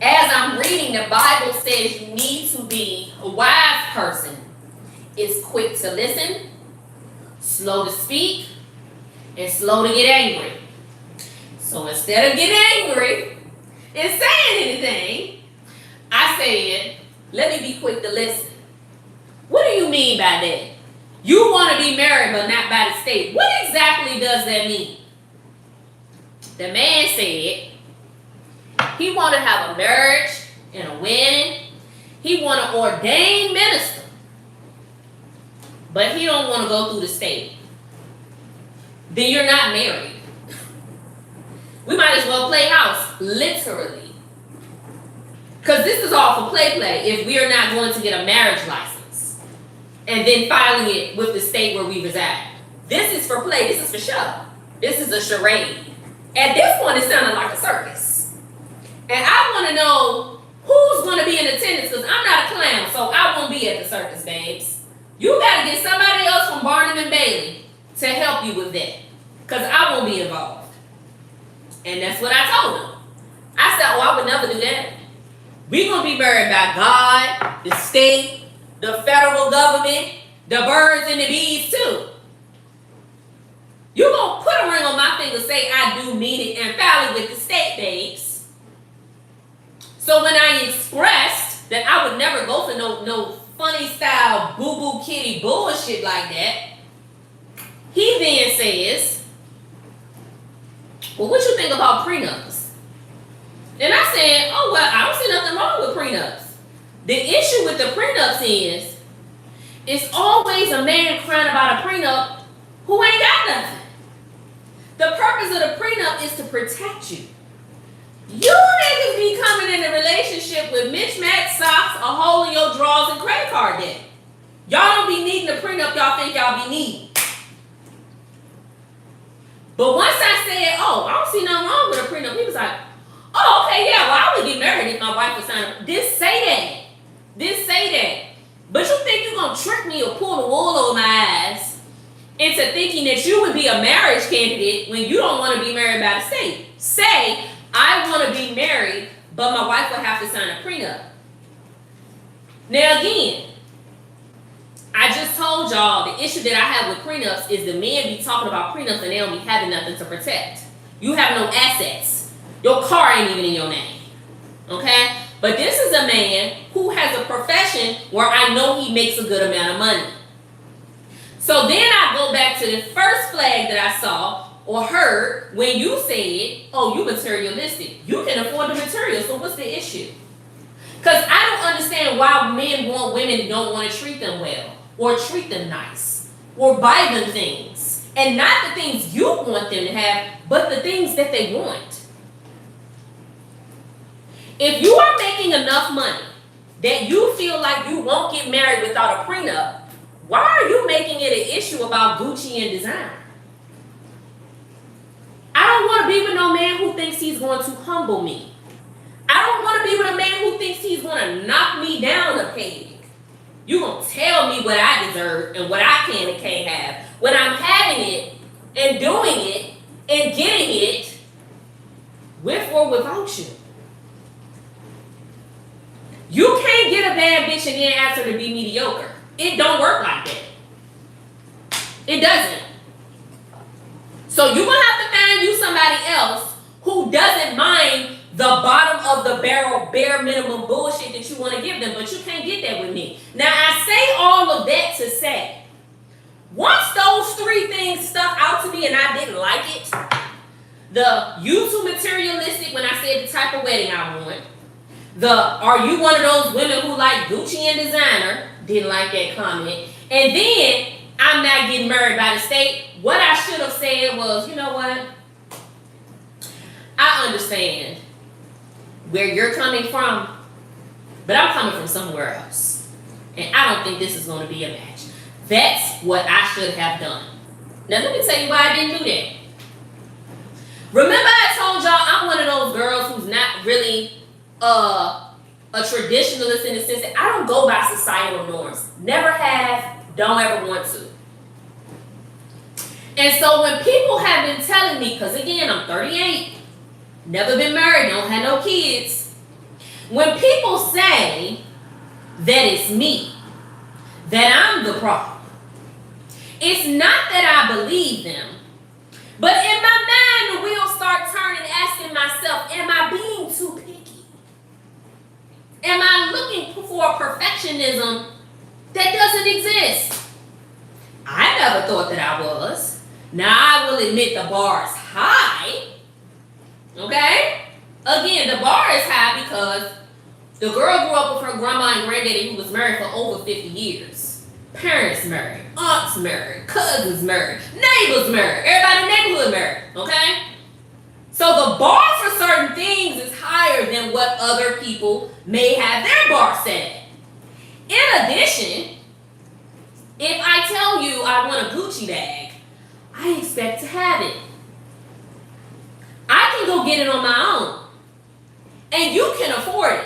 As I'm reading, the Bible says you need to be a wise person. Is quick to listen, slow to speak, and slow to get angry. So instead of getting angry and saying anything, I said, let me be quick to listen. What do you mean by that? You want to be married but not by the state. What exactly does that mean? The man said he want to have a marriage and a wedding. He want to ordain minister. But he don't want to go through the state. Then you're not married. We might as well play house, literally. Because this is all for play if we are not going to get a marriage license and then filing it with the state where we reside. This is for play. This is for show. This is a charade. At this point, it sounded like a circus. And I want to know who's going to be in attendance, because I'm not a clown, so I won't be at the circus, babes. You got to get somebody else from Barnum and Bailey to help you with that, because I won't be involved. And that's what I told him. I said, I would never do that. We're going to be married by God, the state, the federal government, the birds and the bees too. You're going to put a ring on my finger, say I do mean it, and file it with the state, babes. So when I expressed that I would never go for no funny style boo-boo kitty bullshit like that, he then says, well, what you think about prenups? And I said, oh, well, I don't see nothing wrong with prenups. The issue with the prenups is, it's always a man crying about a prenup who ain't got nothing. The purpose of the prenup is to protect you. You niggas be coming in a relationship with mismatched socks, a hole in your drawers, and credit card debt. Y'all don't be needing a prenup y'all think y'all be needing. But once I said, oh, I don't see nothing wrong with a prenup, he was like, oh, okay, yeah, well, I would get married if my wife was signing. This say that. But you think you're going to trick me or pull the wool over my eyes into thinking that you would be a marriage candidate when you don't want to be married by the state? Say, I want to be married, but my wife would have to sign a prenup. Now again, I just told y'all the issue that I have with prenups is the men be talking about prenups and they don't be having nothing to protect. You have no assets. Your car ain't even in your name. Okay? But this is a man who has a profession where I know he makes a good amount of money. So then I go back to the first flag that I saw or heard when you said, oh, you materialistic. You can afford the material, so what's the issue? Because I don't understand why men want women who don't want to treat them well, or treat them nice, or buy them things. And not the things you want them to have, but the things that they want. If you are making enough money that you feel like you won't get married without a prenup, why are you making it an issue about Gucci and design? I don't want to be with no man who thinks he's going to humble me. I don't want to be with a man who thinks he's going to knock me down a peg. You're going to tell me what I deserve and what I can and can't have when I'm having it and doing it and getting it with or without you. You can't get a bad bitch and then ask her to be mediocre. It don't work like that. It doesn't. So you're going to have to find you somebody else who doesn't mind the bottom of the barrel, bare minimum bullshit that you want to give them, but you can't get that with me. Now, I say all of that to to me and I didn't like it. The you too materialistic when I said the type of wedding I want. The are you one of those women who like Gucci and designer? Didn't like that comment. And then I'm not getting married by the state. What I should have said was, you know what? I understand where you're coming from, but I'm coming from somewhere else. And I don't think this is going to be a match. That's what I should have done. Now let me tell you why I didn't do that. Remember I told y'all I'm one of those girls who's not really a traditionalist in the sense that I don't go by societal norms. Never have, don't ever want to. And so when people have been telling me, because again, I'm 38, never been married, don't have no kids. When people say that it's me, that I'm the problem, it's not that I believe them, but in my mind, the wheels start turning, asking myself, am I being too picky? Am I looking for perfectionism that doesn't exist? I never thought that I was. Now, I will admit the bar is high. Okay? Again, the bar is high because the girl grew up with her grandma and granddaddy who was married for over 50 years. Parents married, aunts married, cousins married, neighbors married, everybody in the neighborhood married, okay? So the bar for certain things is higher than what other people may have their bar set at. In addition, if I tell you I want a Gucci bag, I expect to have it. I can go get it on my own. And you can afford it.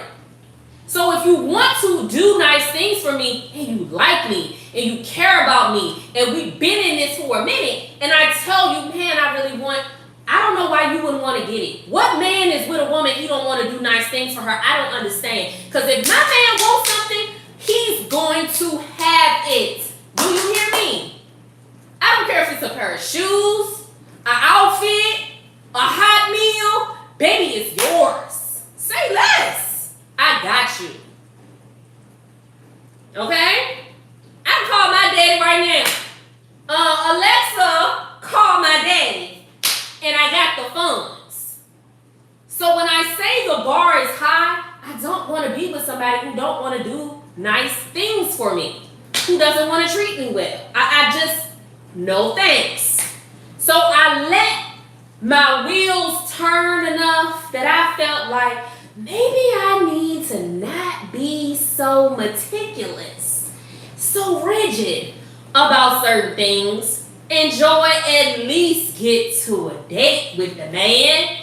So if you want to do nice things for me, and you like me, and you care about me, and we've been in this for a minute, and I tell you, man, I really want, I don't know why you wouldn't want to get it. What man is with a woman, he don't want to do nice things for her? I don't understand. Because if my man wants something, he's going to have it. Do you hear me? I don't care if it's a pair of shoes, an outfit, a hot meal. Baby, it's yours. Say less. I got you. Okay? I can call my daddy right now. Alexa, call my daddy. And I got the funds. So when I say the bar is high, I don't want to be with somebody who don't want to do nice things for me. Who doesn't want to treat me well. I just, no thanks. So I let my wheels turn enough that I felt like, maybe I need to not be so meticulous, so rigid about certain things. Enjoy, at least get to a date with the man.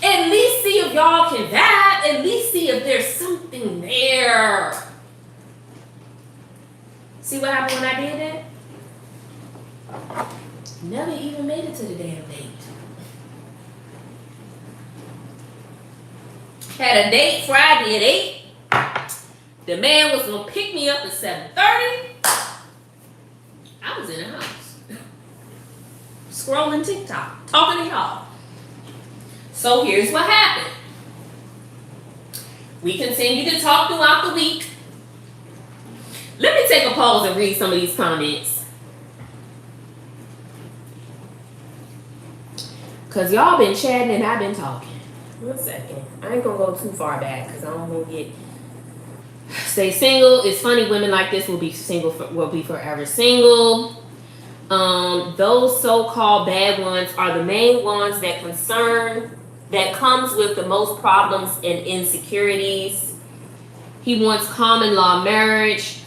At least see if y'all can vibe. At least see if there's something there. See what happened when I did that? Never even made it to the damn date. Had a date Friday at 8. The man was going to pick me up at 7:30. I was in the house. Scrolling TikTok. Talking to y'all. So here's what happened. We continued to talk throughout the week. Let me take a pause and read some of these comments. Because y'all been chatting and I've been talking. 1 second. I ain't gonna go too far back because I don't want to get. Stay single. It's funny. Women like this will be single. Will be forever single. Those so-called bad ones are the main ones that comes with the most problems and insecurities. He wants common law marriage.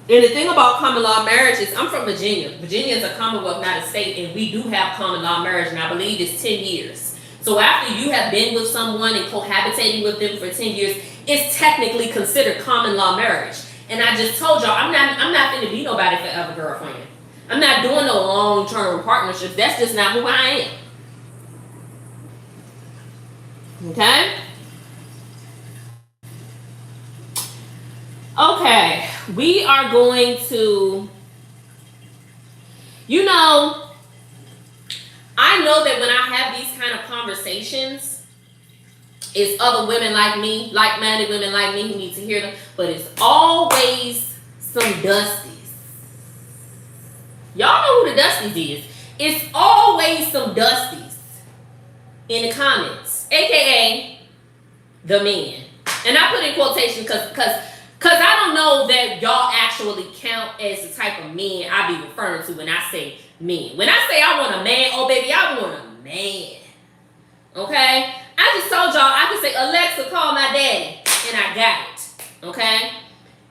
And the thing about common law marriage is, I'm from Virginia. Virginia is a commonwealth, not a state, and we do have common law marriage, and I believe it's 10 years. So after you have been with someone and cohabitating with them for 10 years, it's technically considered common law marriage. And I just told y'all, I'm not finna be nobody forever girlfriend. I'm not doing no long-term partnerships. That's just not who I am. Okay? Okay, we are going to, I know that when I have these kind of conversations, it's other women like me, like-minded women like me who need to hear them, but it's always some dusties. Y'all know who the dusties is. it's always some dusties in the comments, aka the men. And I put in quotation because I don't know that y'all actually count as the type of men I be referring to when I say men. When I say I want a man, oh baby, I want a man. Okay? I just told y'all I could say, Alexa, call my daddy, and I got it. Okay?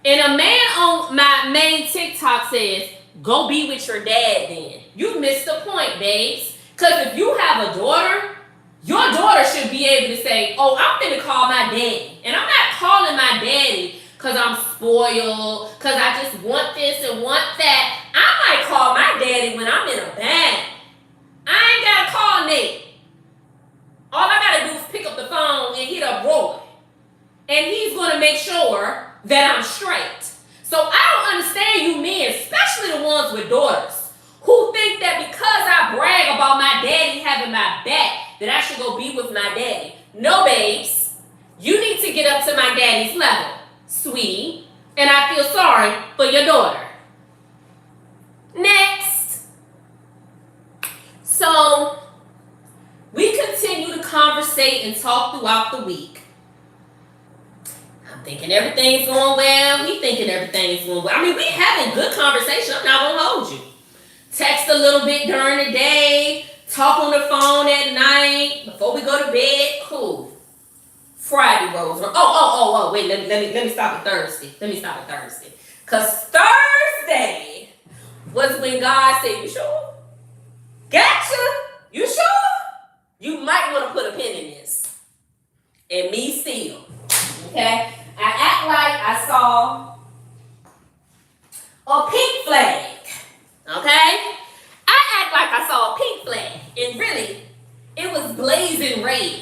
And a man on my main TikTok says, go be with your dad then. You missed the point, babes. Because if you have a daughter, your daughter should be able to say, oh, I'm finna call my daddy. And I'm not calling my daddy because I'm spoiled, because I just want this and want that. I might call my daddy when I'm in a bag. I ain't got to call Nate. All I got to do is pick up the phone and hit up Roy. And he's going to make sure that I'm straight. So I don't understand you men, especially the ones with daughters, who think that because I brag about my daddy having my back, that I should go be with my daddy. No, babes. You need to get up to my daddy's level, sweetie. And I feel sorry for your daughter. Next. So, we continue to conversate and talk throughout the week. I'm thinking everything's going well. We thinking everything's going well. I mean, we having good conversation. I'm not going to hold you. Text a little bit during the day. Talk on the phone at night. Before we go to bed. Cool. Friday rolls around. Oh, wait. Let me stop at Thursday. Because Thursday was when God said, you sure? Gotcha. You sure? You might want to put a pin in this. And me still. Okay? I act like I saw a pink flag. Okay? I act like I saw a pink flag. And really, it was blazing red.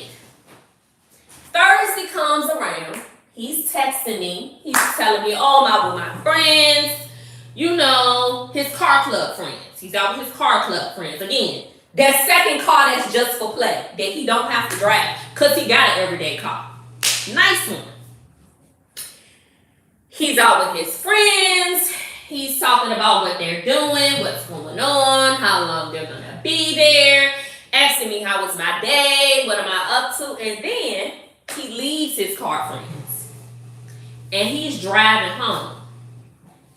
Thursday comes around. He's texting me. He's telling me, oh, I'm out with my friends. You know, his car club friends. He's out with his car club friends. Again, that second car that's just for play. That he don't have to drive. Because he got an everyday car. Nice one. He's out with his friends. He's talking about what they're doing, what's going on, how long they're going to be there. Asking me how was my day, what am I up to. And then he leaves his car friends. And he's driving home.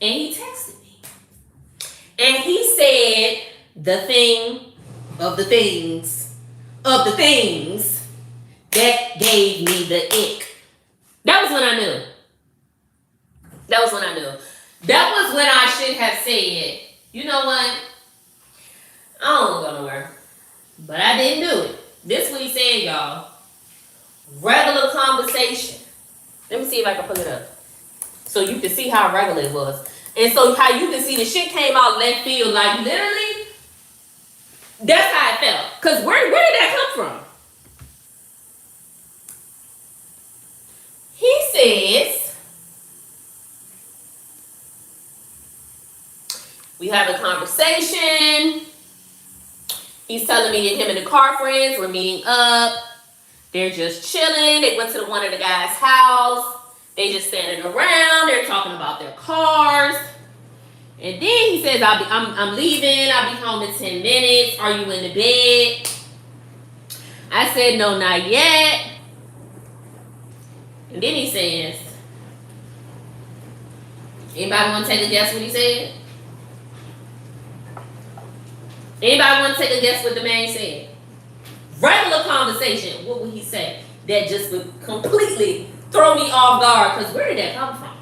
And he texted me. And he said the thing of the things that gave me the ick. That was when I knew. That was when I should have said, you know what? I don't go nowhere. But I didn't do it. This is what he said, y'all. Regular conversation. Let me see if I can pull it up. So you can see how regular it was. And so how you can see the shit came out left field. Like literally, that's how it felt. Because where did that come from? He says, we have a conversation. He's telling me that him and the car friends were meeting up. They're just chilling. They went to one of the guys' house. They just standing around. They're talking about their cars. And then he says, I'm leaving. I'll be home in 10 minutes. Are you in the bed? I said, no, not yet. And then he says, anybody want to take a guess what he said? Anybody want to take a guess what the man said? Regular conversation. What would he say? That just would completely throw me off guard. Because where did that come from?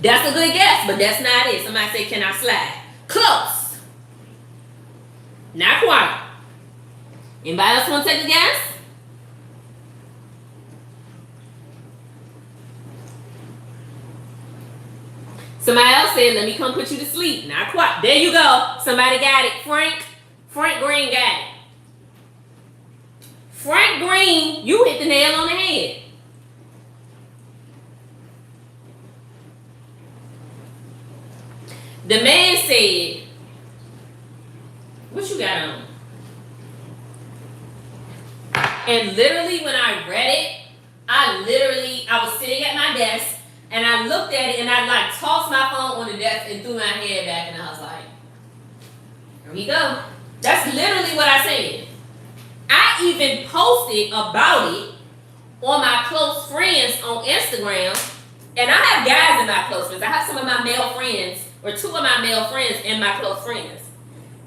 That's a good guess, but that's not it. Somebody say, can I slide? Close. Not quite. Anybody else want to take a guess? Somebody else said, let me come put you to sleep. Not quite. There you go. Somebody got it. Frank Green got it. Frank Green, you hit the nail on the head. The man said, what you got on? And literally when I read it, I was sitting at my desk. And I looked at it and I like tossed my phone on the desk and threw my head back and I was like, here we go. That's literally what I said. I even posted about it on my close friends on Instagram. And I have guys in my close friends. I have some of my male friends, or two of my male friends in my close friends.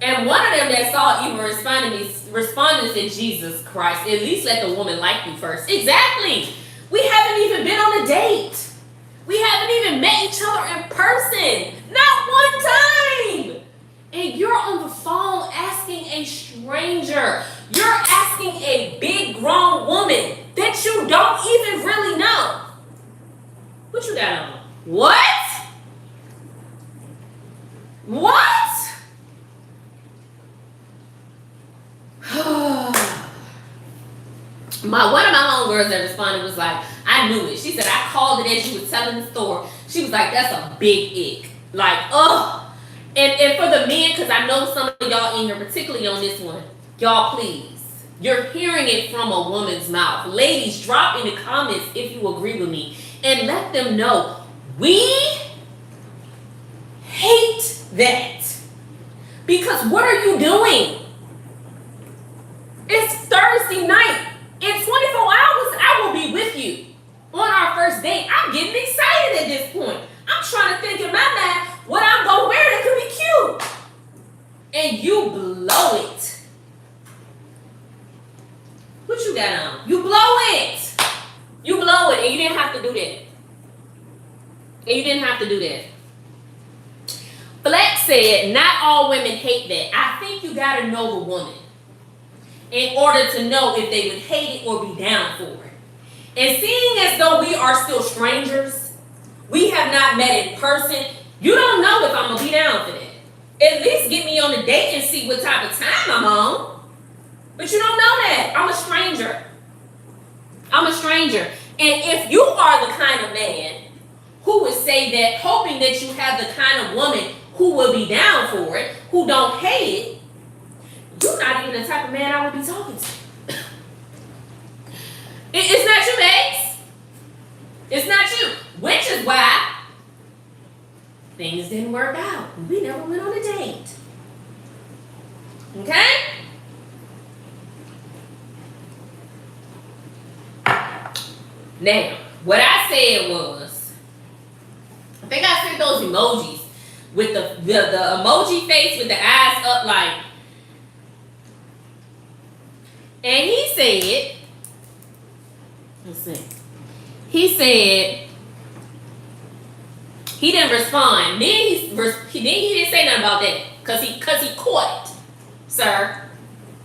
And one of them that saw it even responded and said, Jesus Christ, at least let the woman like you first. Exactly. We haven't even been on a date. We haven't even met each other in person. Not one time. And you're on the phone asking a stranger. You're asking a big grown woman that you don't even really know. What you got on? What? What? One of my homegirls that responded was like, I knew it. She said, I called it as you was telling the story. She was like, that's a big ick. Like, ugh. And for the men, because I know some of y'all in here, particularly on this one, y'all please. You're hearing it from a woman's mouth. Ladies, drop in the comments if you agree with me. And let them know, we hate that. Because what are you doing? It's Thursday night. In 24 hours, I will be with you on our first date. I'm getting excited at this point. I'm trying to think in my mind what I'm going to wear that could be cute. And you blow it. What you got on? You blow it. You blow it, and you didn't have to do that. And you didn't have to do that. Flex said, not all women hate that. I think you got to know the woman in order to know if they would hate it or be down for it. And seeing as though we are still strangers, we have not met in person, you don't know if I'm going to be down for that. At least get me on a date and see what type of time I'm on. But you don't know that. I'm a stranger. I'm a stranger. And if you are the kind of man who would say that, hoping that you have the kind of woman who will be down for it, who don't hate it, you're not even the type of man I would be talking to. It's not you, babes. It's not you. Which is why things didn't work out. We never went on a date. Okay? Now, what I said was, I think I sent those emojis with the emoji face with the eyes up like, and he said, let's see, he said, he didn't respond. Then he didn't say nothing about that because he caught it, sir.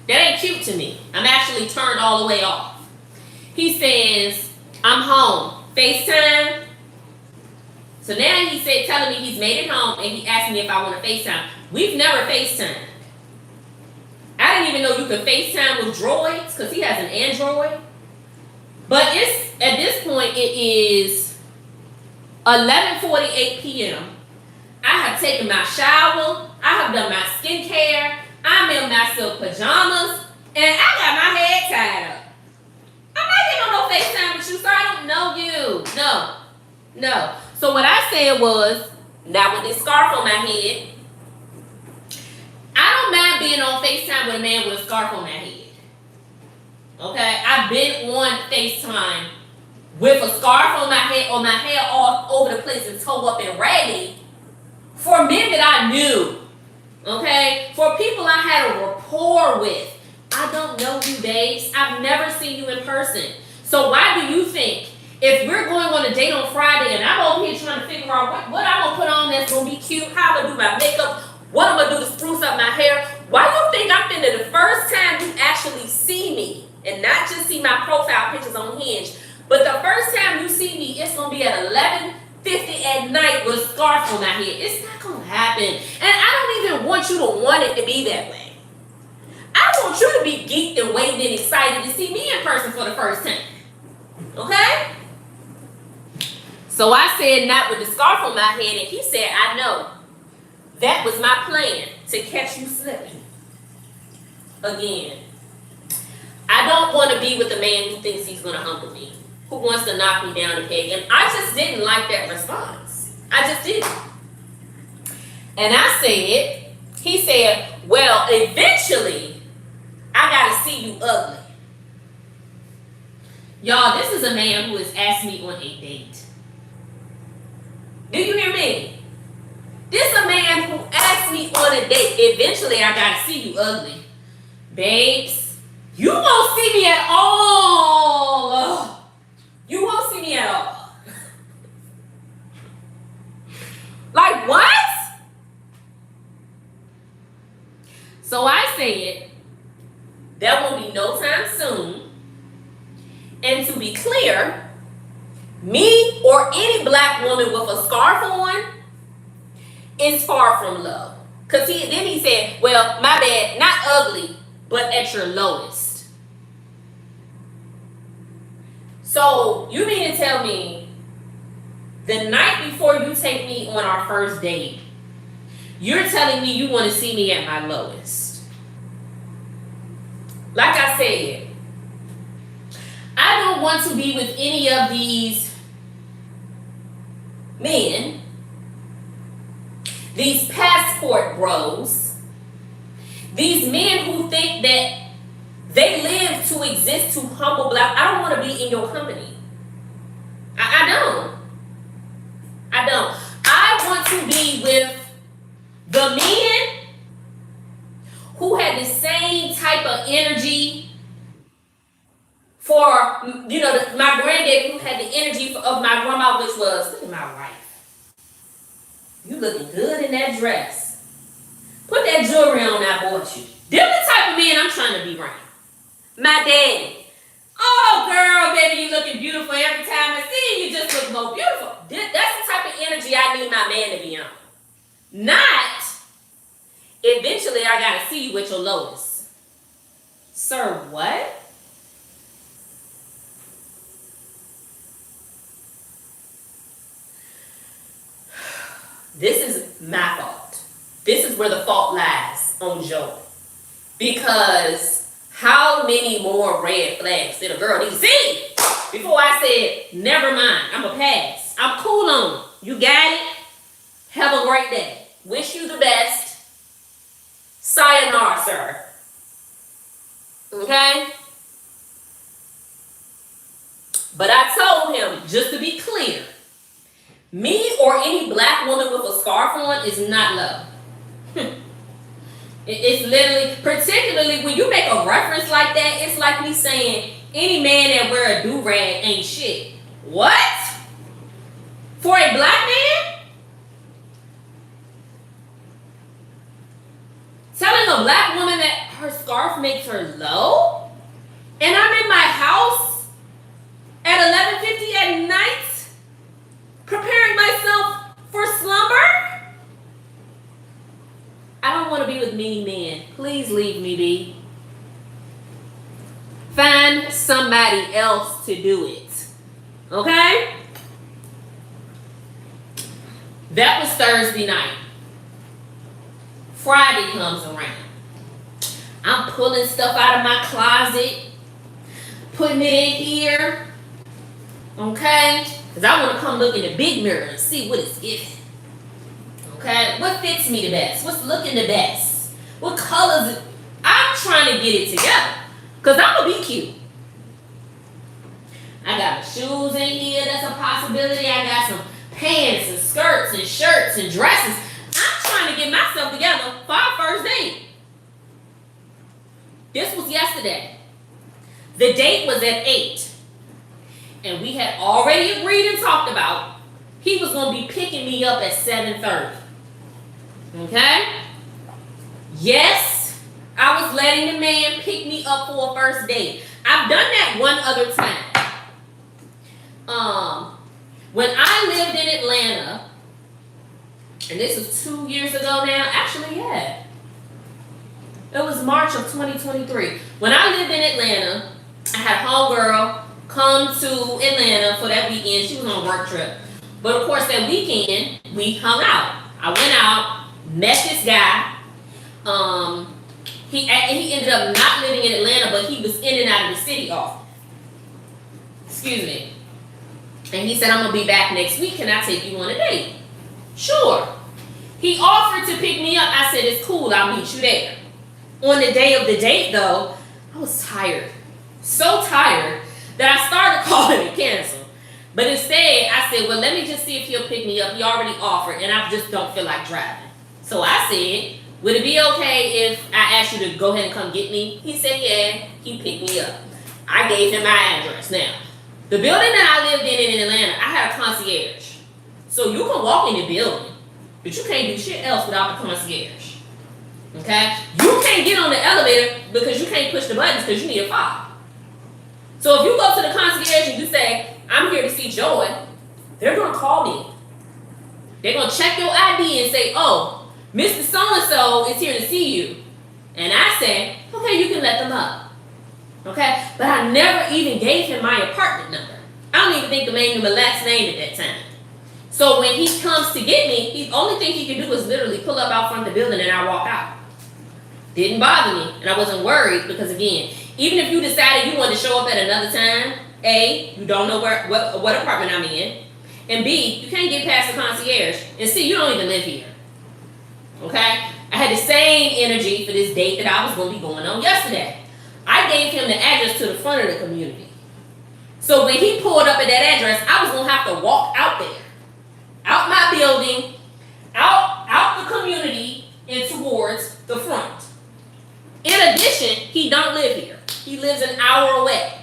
That ain't cute to me. I'm actually turned all the way off. He says, I'm home. FaceTime. So now he said, telling me he's made it home, and he asked me if I want to FaceTime. We've never FaceTimed. I didn't even know you could FaceTime with droids because he has an Android. But it's at this point it is 11:48 p.m. I have taken my shower. I have done my skincare. I'm in my silk pajamas, and I got my head tied up. I'm not getting on no FaceTime with you, so I don't know you. No. So what I said was, now with this scarf on my head, I don't mind being on FaceTime with a man with a scarf on their head. Okay? I've been on FaceTime with a scarf on my head or my hair all over the place and toe up and raggedy for men that I knew. Okay? For people I had a rapport with. I don't know you, babes. I've never seen you in person. So why do you think if we're going on a date on Friday and I'm over here trying to figure out what I'm going to put on that's going to be cute, how I'm going to do my makeup, what I'm going to do to spruce up my hair, why you think I'm finna the first time you actually see me, and not just see my profile pictures on Hinge, but the first time you see me, it's going to be at 11:50 at night with a scarf on my head. It's not going to happen. And I don't even want you to want it to be that way. I want you to be geeked and waiting and excited to see me in person for the first time. Okay? So I said, not with the scarf on my head, and he said, I know. That was my plan, to catch you slipping. Again, I don't want to be with a man who thinks he's going to humble me, who wants to knock me down a peg. And I just didn't like that response. I just didn't. And I said, he said, well, eventually, I gotta see you ugly. Y'all, this is a man who has asked me on a date. Do you hear me? This is a man who asked me on a date. Eventually, I gotta see you ugly. Babes, you won't see me at all. Ugh. You won't see me at all. Like what? So I said, there won't be no time soon. And to be clear, me or any black woman with a scarf on is far from low. Because then he said, well, my bad, not ugly, but at your lowest. So you mean to tell me the night before you take me on our first date, you're telling me you want to see me at my lowest? Like I said, I don't want to be with any of these men, these passport bros, these men who think that they live to exist to humble black. I don't want to be in your company. I don't. I want to be with the men who had the same type of energy for, my granddad who had the energy of my grandma, which was, look at my wife. You looking good in that dress. Put that jewelry on I bought you. They're the type of men I'm trying to be around. My daddy. Oh, girl, baby, you looking beautiful every time I see you. You just look more beautiful. That's the type of energy I need my man to be on. Not, eventually I got to see you at your lowest. Sir, what? This is my fault. This is where the fault lies on Joe. Because how many more red flags did a girl need to see before I said, never mind, I'm a pass. I'm cool on it. You got it? Have a great day. Wish you the best. Sayonara, sir. Okay? But I told him, just to be clear, me or any black woman with a scarf on is not love. It's literally, particularly when you make a reference like that, it's like me saying any man that wear a do-rag ain't shit. What? For a black man? Telling a black woman that her scarf makes her low? And I'm in my house at 11:50 at night preparing myself for slumber? I don't want to be with many men. Please leave me be. Find somebody else to do it. Okay? That was Thursday night. Friday comes around. I'm pulling stuff out of my closet, putting it in here. Okay? Because I want to come look in the big mirror and see what it's giving. Okay? What fits me the best? What's looking the best? What colors? I'm trying to get it together. Because I'm going to be cute. I got shoes in here. That's a possibility. I got some pants and skirts and shirts and dresses. I'm trying to get myself together for our first date. This was yesterday. The date was at 8. And we had already agreed and talked about he was going to be picking me up at 7:30. Okay? Yes, I was letting the man pick me up for a first date. I've done that one other time. When I lived in Atlanta, and this was 2 years ago now. Actually, yeah. It was March of 2023. When I lived in Atlanta, I had a homegirl come to Atlanta for that weekend. She was on a work trip. But of course, that weekend, we hung out. I went out, met this guy. He ended up not living in Atlanta, but he was in and out of the city often. Excuse me. And he said, I'm going to be back next week. Can I take you on a date? Sure. He offered to pick me up. I said, it's cool. I'll meet you there. On the day of the date, though, I was tired. So tired that I started calling it canceled. But instead, I said, well, let me just see if he'll pick me up. He already offered, and I just don't feel like driving. So I said, would it be okay if I asked you to go ahead and come get me? He said, yeah. He picked me up. I gave him my address. Now, the building that I lived in Atlanta, I had a concierge. So you can walk in the building, but you can't do shit else without the concierge. Okay? You can't get on the elevator because you can't push the buttons because you need a fob. So if you go to the concierge and you say, I'm here to see Joy, they're going to call me. They're going to check your ID and say, oh, Mr. So-and-so is here to see you. And I say, okay, you can let them up. Okay? But I never even gave him my apartment number. I don't even think the man knew my last name at that time. So when he comes to get me, the only thing he can do is literally pull up out front of the building and I walk out. Didn't bother me. And I wasn't worried because, again, even if you decided you wanted to show up at another time, A, you don't know what apartment I'm in. And B, you can't get past the concierge. And C, you don't even live here. Okay? I had the same energy for this date that I was going to be going on yesterday. I gave him the address to the front of the community. So when he pulled up at that address, I was going to have to walk out there. Out my building, out the community, and towards the front. In addition, he don't live here. He lives an hour away.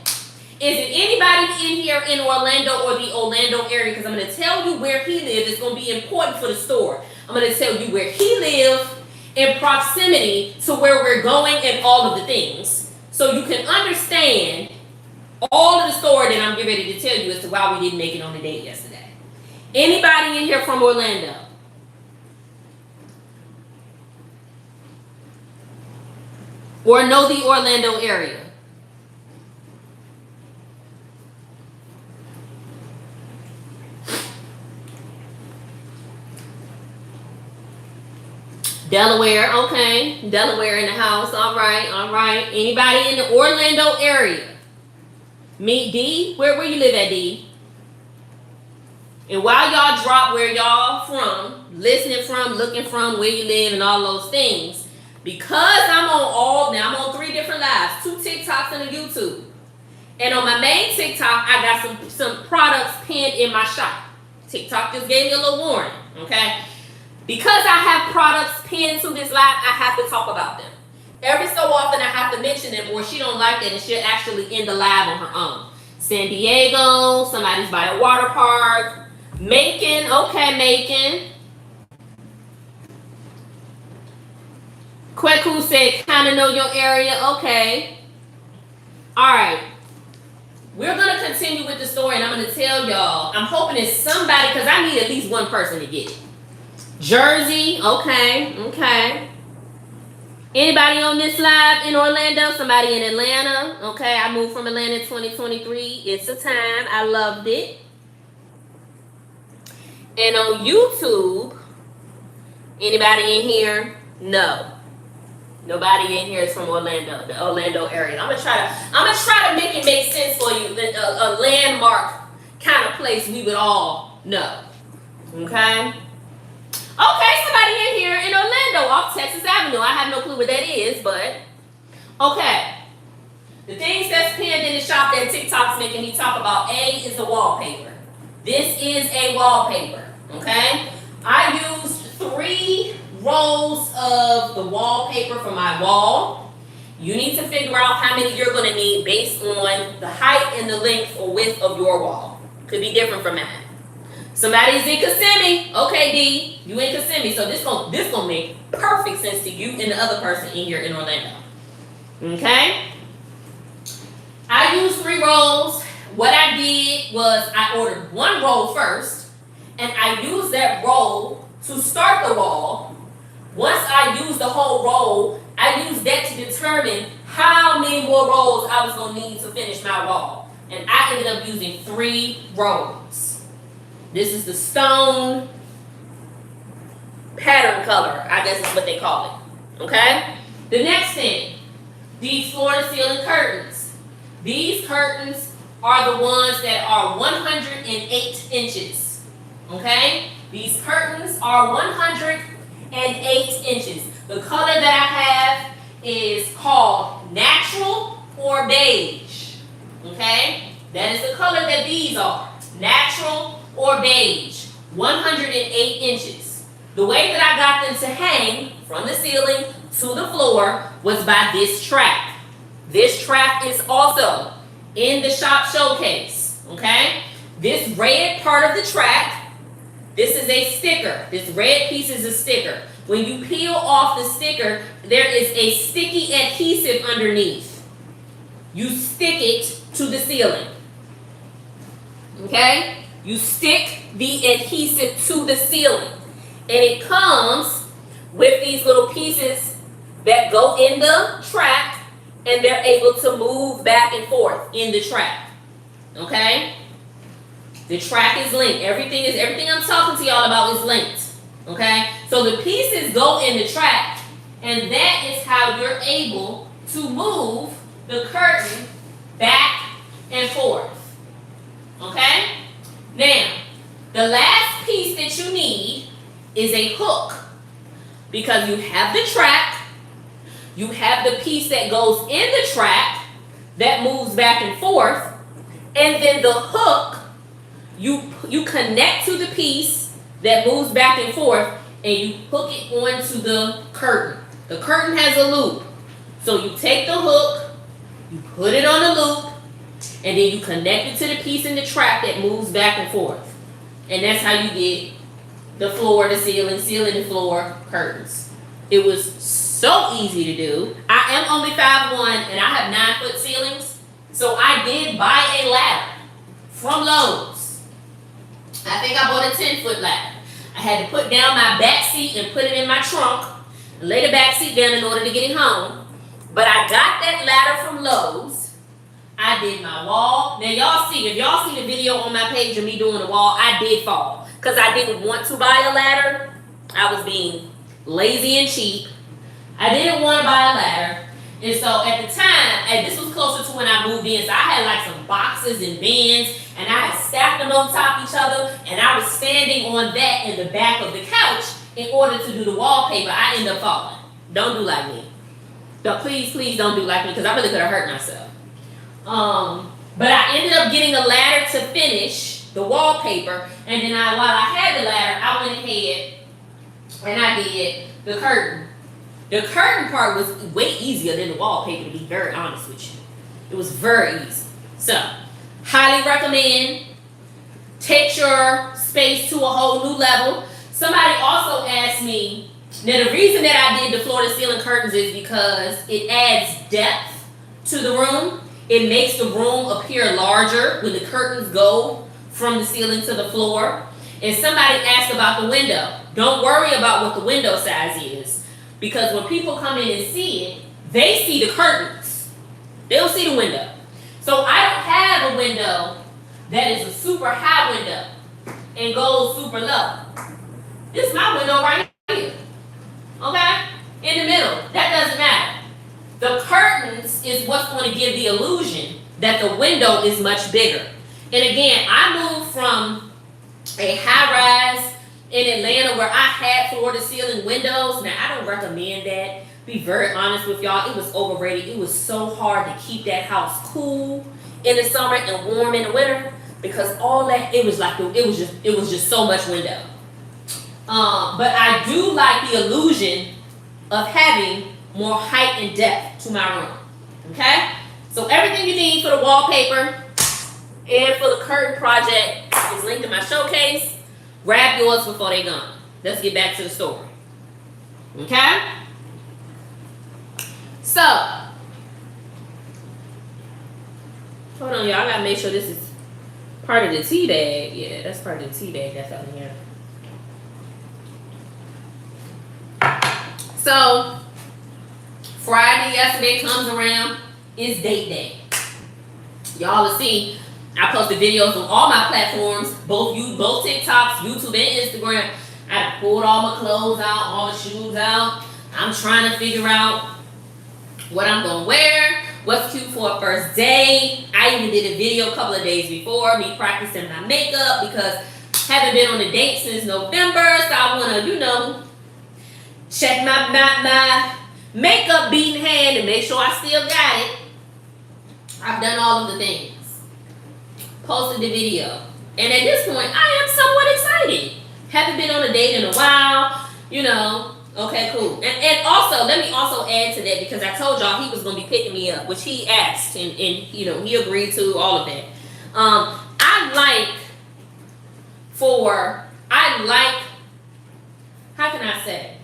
Is it anybody in here in Orlando or the Orlando area? Because I'm going to tell you where he lives. It's going to be important for the store. I'm going to tell you where he lives in proximity to where we're going and all of the things. So you can understand all of the story that I'm getting ready to tell you as to why we didn't make it on the date yesterday. Anybody in here from Orlando? Or know the Orlando area? Delaware, okay. Delaware in the house, all right, all right. Anybody in the Orlando area? Meet D? Where you live at, D? And while y'all drop where y'all from, listening from, looking from, where you live and all those things, because I'm on 3 different lives, 2 TikToks and a YouTube. And on my main TikTok, I got some products pinned in my shop. TikTok just gave me a little warning, okay? Because I have products pinned to this live, I have to talk about them. Every so often, I have to mention them, or she don't like it, and she'll actually end the live on her own. San Diego, somebody's by a water park. Macon, okay, Macon. Kweku said, kind of know your area, okay. All right. We're going to continue with the story, and I'm going to tell y'all. I'm hoping it's somebody, because I need at least one person to get it. Jersey, okay, okay. Anybody on this live in Orlando? Somebody in Atlanta? Okay, I moved from Atlanta in 2023. It's a time. I loved it. And on YouTube, anybody in here? No. Nobody in here is from Orlando, the Orlando area. I'm gonna try to make it make sense for you. A landmark kind of place we would all know. Okay? Okay, somebody in here in Orlando off Texas Avenue. I have no clue where that is, but okay. The things that's pinned in the shop that TikTok's making me talk about, A, is the wallpaper. This is a wallpaper, okay? I used 3 rolls of the wallpaper for my wall. You need to figure out how many you're going to need based on the height and the length or width of your wall. Could be different from mine. Somebody's in Kissimmee. Okay, D, you in Kissimmee, so this gonna make perfect sense to you and the other person in here in Orlando. Okay? I used 3 rolls. What I did was I ordered 1 roll first, and I used that roll to start the wall. Once I used the whole roll, I used that to determine how many more rolls I was going to need to finish my wall. And I ended up using 3 rolls. This is the stone pattern color, I guess is what they call it. Okay? The next thing, these floor-to-ceiling curtains. These curtains are the ones that are 108 inches. Okay? These curtains are 108 inches. The color that I have is called natural or beige. Okay? That is the color that these are. Natural or beige. 108 inches. The way that I got them to hang from the ceiling to the floor was by this track. This track is also in the shop showcase. Okay? This red part of the track, this is a sticker. This red piece is a sticker. When you peel off the sticker, there is a sticky adhesive underneath. You stick it to the ceiling. Okay? You stick the adhesive to the ceiling. And it comes with these little pieces that go in the track, and they're able to move back and forth in the track. Okay? The track is linked. Everything I'm talking to y'all about is linked. Okay? So the pieces go in the track, and that is how you're able to move the curtain back and forth. Okay? Now, the last piece that you need is a hook, because you have the track, you have the piece that goes in the track that moves back and forth, and then the hook, you connect to the piece that moves back and forth, and you hook it onto the curtain. The curtain has a loop, so you take the hook, you put it on the loop, and then you connect it to the piece in the track that moves back and forth. And that's how you get the floor to ceiling, ceiling to floor curtains. It was so easy to do. I am only 5'1" and I have 9-foot ceilings. So I did buy a ladder from Lowe's. I think I bought a 10-foot ladder. I had to put down my back seat and put it in my trunk, and lay the back seat down in order to get it home. But I got that ladder from Lowe's. I did my wall. Now y'all see, if y'all see the video on my page of me doing the wall, I did fall. Because I didn't want to buy a ladder. I was being lazy and cheap. I didn't want to buy a ladder. And so at the time, and this was closer to when I moved in, so I had like some boxes and bins, and I had stacked them on top of each other, and I was standing on that in the back of the couch in order to do the wallpaper. I ended up falling. Don't do like me. Please don't do like me, because I really could have hurt myself. But I ended up getting a ladder to finish the wallpaper, and then while I had the ladder, I went ahead and I did the curtain. The curtain part was way easier than the wallpaper, to be very honest with you. It was very easy. So, highly recommend. Take your space to a whole new level. Somebody also asked me, now the reason that I did the floor to ceiling curtains is because it adds depth to the room. It makes the room appear larger when the curtains go from the ceiling to the floor. And somebody asked about the window. Don't worry about what the window size is, because when people come in and see it, they see the curtains. They don't see the window. So I don't have a window that is a super high window and goes super low. This is my window right here. Okay? In the middle. That doesn't matter. The curtains is what's going to give the illusion that the window is much bigger. And again, I moved from a high-rise in Atlanta where I had floor-to-ceiling windows. Now, I don't recommend that. Be very honest with y'all. It was overrated. It was so hard to keep that house cool in the summer and warm in the winter, because all that, it was just so much window. But I do like the illusion of having more height and depth to my room. Okay? So everything you need for the wallpaper and for the curtain project is linked in my showcase. Grab yours before they're gone. Let's get back to the story. Okay? So, hold on, y'all. I gotta make sure this is part of the tea bag. Yeah, that's part of the tea bag that's out in here. So, Friday yesterday comes around, it's date day. Y'all will see, I posted videos on all my platforms, both TikToks, YouTube, and Instagram. I pulled all my clothes out, all the shoes out. I'm trying to figure out what I'm gonna wear, what's cute for a first day. I I even did a video a couple of days before, me practicing my makeup because I haven't been on a date since November, so I want to, check my makeup beating hand and make sure I still got it. I've done all of the things. Posted the video. And at this point, I am somewhat excited. Haven't been on a date in a while, Okay, cool. And also, let me also add to that because I told y'all he was going to be picking me up, which he asked and he agreed to all of that. How can I say?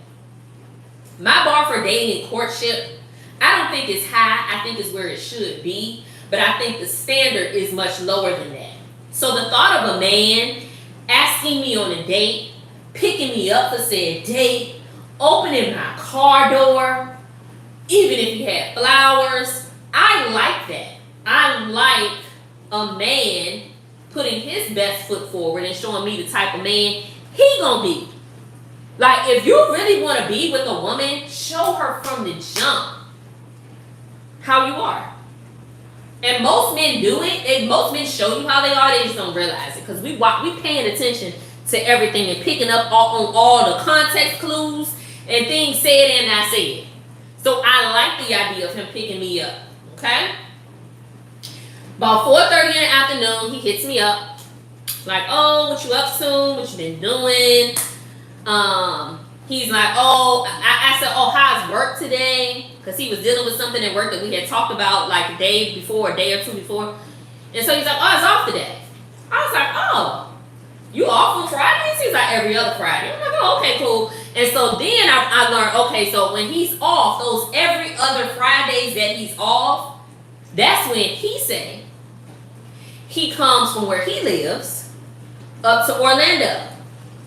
My bar for dating and courtship, I don't think it's high. I think it's where it should be. But I think the standard is much lower than that. So the thought of a man asking me on a date, picking me up for said date, opening my car door, even if he had flowers, I like that. I like a man putting his best foot forward and showing me the type of man he gonna be. Like, if you really want to be with a woman, show her from the jump how you are. And most men do it. And most men show you how they are. They just don't realize it. Because we paying attention to everything and picking up on all the context clues and things said and not said. So I like the idea of him picking me up. Okay? About 4:30 in the afternoon, he hits me up. Like, oh, what you up to? What you been doing? He's like, oh, I said, oh, how's work today? Because he was dealing with something at work that we had talked about like a day before, a day or two before. And so he's like, oh, it's off today. I was like, oh, you off on Fridays? He's like, every other Friday. I'm like, oh, okay, cool. And so then I learned, okay, so when he's off, those every other Fridays that he's off, that's when he said he comes from where he lives up to Orlando.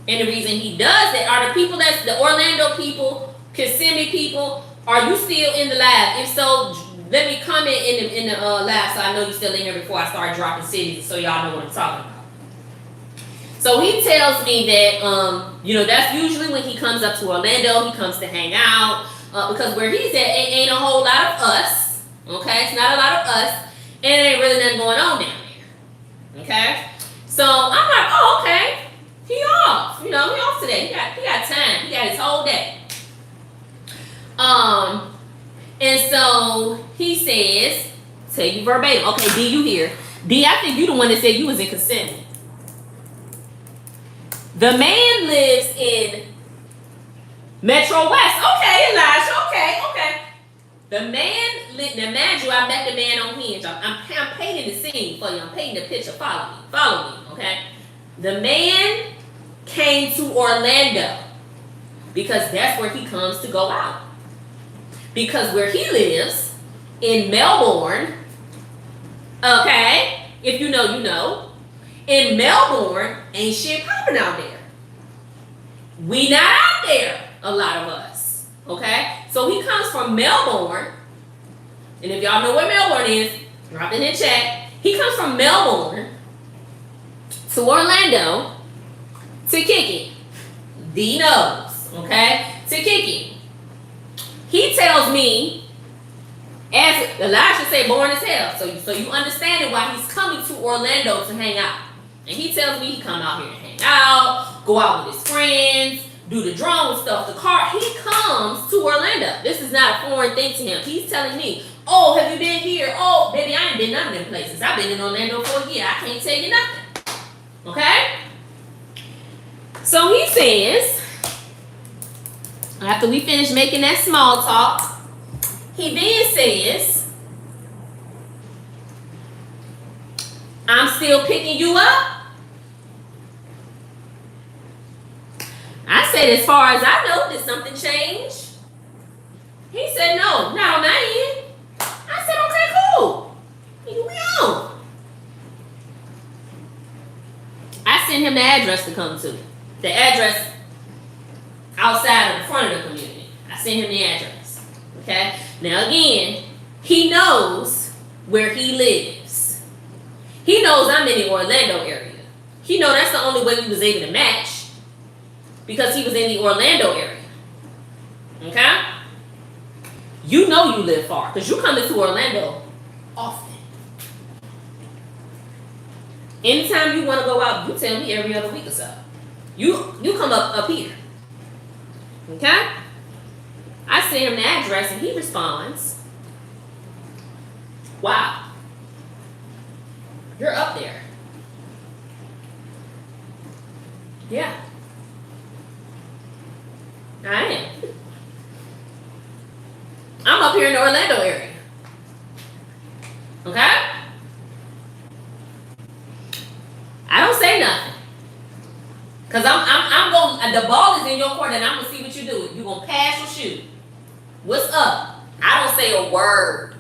And the reason he does that are the people that's the Orlando people, Kissimmee people. Are you still in the live? If so, let me comment in the live so I know you're still in here before I start dropping cities so y'all know what I'm talking about. So he tells me that that's usually when he comes up to Orlando. He comes to hang out because where he's at ain't a whole lot of us. Okay, it's not a lot of us, and it ain't really nothing going on down there. Okay, so I'm like, oh, okay. He off, he off today. He got time. He got his whole day. And so he says, tell you verbatim. Okay, D, you here. D, I think you the one that said you was in Kissimmee. The man lives in Metro West. Okay, Elijah. Okay. The man, now mind you, I met the man on Hinge. I'm painting the scene for you. I'm painting the picture. Follow me, okay? The man came to Orlando because that's where he comes to go out. Because where he lives in Melbourne, okay, if you know, you know, in Melbourne ain't shit popping out there. We not out there, a lot of us, okay? So he comes from Melbourne, and if y'all know where Melbourne is, drop it in the chat. He comes from Melbourne to Orlando to kick it. D knows, okay? To kick it. He tells me, as Elijah said, boring as hell. So you understand why he's coming to Orlando to hang out. And he tells me he come out here to hang out, go out with his friends, do the drone stuff, the car. He comes to Orlando. This is not a foreign thing to him. He's telling me, oh, have you been here? Oh, baby, I ain't been none of them places. I've been in Orlando for a year. I can't tell you nothing. Okay? So he says, after we finish making that small talk, he then says, I'm still picking you up. I said, as far as I know, did something change? He said, no, not on my end. I said, okay, cool. We on. I sent him the address to come to. The address outside of the front of the community. I sent him the address. Okay? Now again, he knows where he lives. He knows I'm in the Orlando area. He knows that's the only way we was able to match. Because he was in the Orlando area. Okay? You know you live far. Because you come into Orlando often. Anytime you want to go out, you tell me every other week or so. You come up here. Okay? I send him the address and he responds, wow, you're up there. Yeah. I am. I'm up here in the Orlando area. Okay? I don't say nothing. Cause I'm going, the ball is in your court and I'm gonna see what you do. You gonna pass or shoot? What's up? I don't say a word.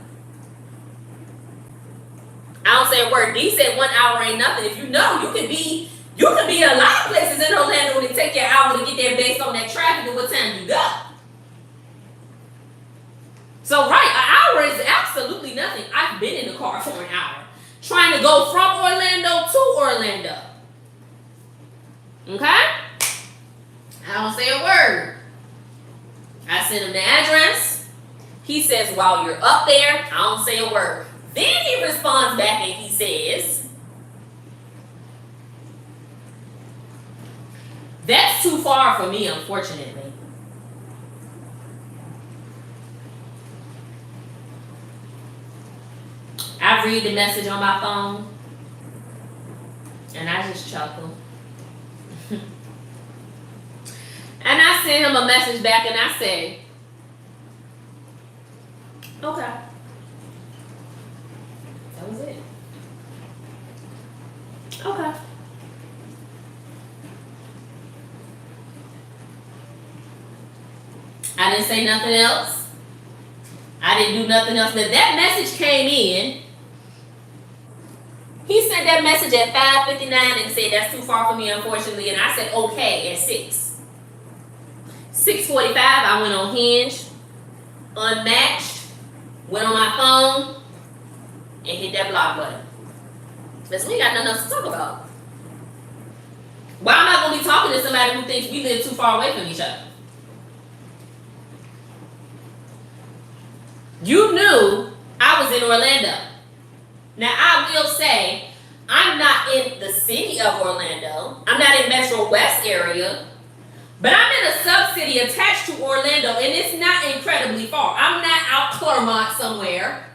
I don't say a word. D said 1 hour ain't nothing. If you know, you could be in a lot of places in Orlando and it take you an hour to get there based on that traffic and what time you go. So right, an hour is absolutely nothing. I've been in the car for an hour trying to go from Orlando to Orlando. Okay? I don't say a word. I send him the address. He says, while you're up there, I don't say a word. Then he responds back and he says, that's too far for me, unfortunately. I read the message on my phone and I just chuckle. And I send him a message back and I say, okay. That was it. Okay. I didn't say nothing else. I didn't do nothing else. But that message came in. He sent that message at 5:59 and said, that's too far for me, unfortunately. And I said, okay, at 6. 6:45, I went on Hinge, unmatched, went on my phone, and hit that block button. Because we ain't got nothing else to talk about. Why am I going to be talking to somebody who thinks we live too far away from each other? You knew I was in Orlando. Now, I will say, I'm not in the city of Orlando. I'm not in Metro West area. But I'm in a sub-city attached to Orlando, and it's not incredibly far. I'm not out Claremont somewhere.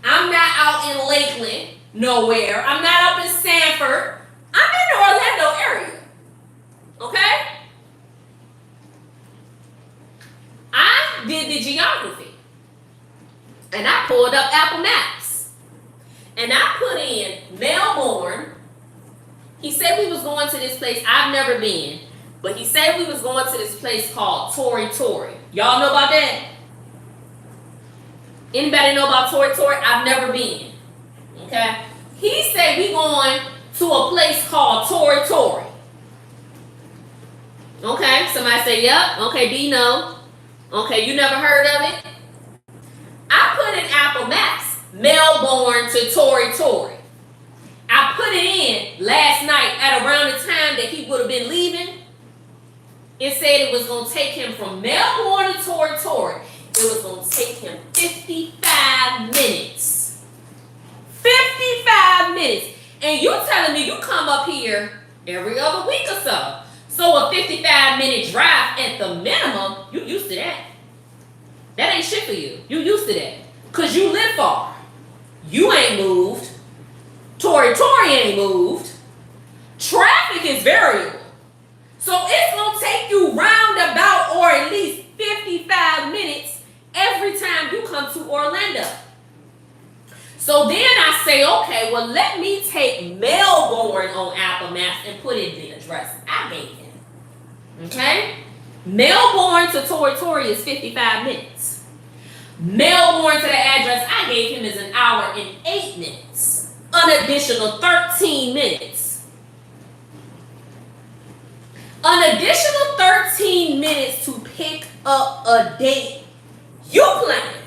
I'm not out in Lakeland, nowhere. I'm not up in Sanford. I'm in the Orlando area. Okay? I did the geography. And I pulled up Apple Maps. And I put in Melbourne. He said we was going to this place I've never been. But he said we was going to this place called Tori Tori. Y'all know about that? Anybody know about Tori Tori? I've never been. Okay? He said we going to a place called Tori Tori. Okay? Somebody say, yep. Okay, D, no. Okay, you never heard of it? I put in Apple Maps, Melbourne to Tori Tori. I put it in last night at around the time that he would have been leaving. It said it was going to take him from Melbourne to Tori Tori. It was going to take him 55 minutes. 55 minutes. And you're telling me you come up here every other week or so. So a 55-minute drive at the minimum, you used to that. That ain't shit for you. You used to that. Because you live far. You ain't moved. Tori Tori ain't moved. Traffic is variable. So it's going to take you roundabout or at least 55 minutes every time you come to Orlando. So then I say, okay, well, let me take Melbourne on Apple Maps and put in the address I gave him. Okay? Melbourne to Tori Tori is 55 minutes. Melbourne to the address I gave him is 1 hour and 8 minutes. An additional 13 minutes. An additional 13 minutes to pick up a date you planned.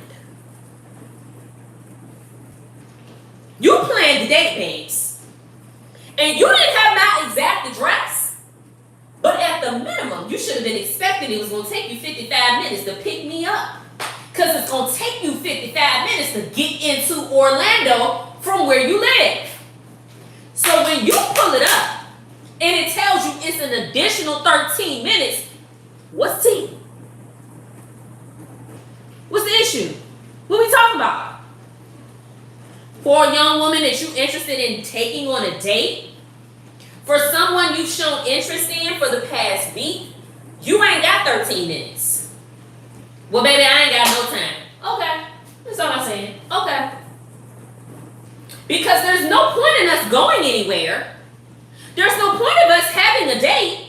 You planned the date, babes. And you didn't have my exact address. But at the minimum, you should have been expecting it was going to take you 55 minutes to pick me up. Because it's going to take you 55 minutes to get into Orlando from where you live. So So when you pull it up and it tells you it's an additional 13 minutes, what's the tea? What's the issue? What we talking about? For a young woman that you're interested in taking on a date, for someone you've shown interest in for the past week, you ain't got 13 minutes. Well, baby, I ain't got no time. Okay. That's all I'm saying. Okay. Because there's no point in us going anywhere. There's no point of us having a date.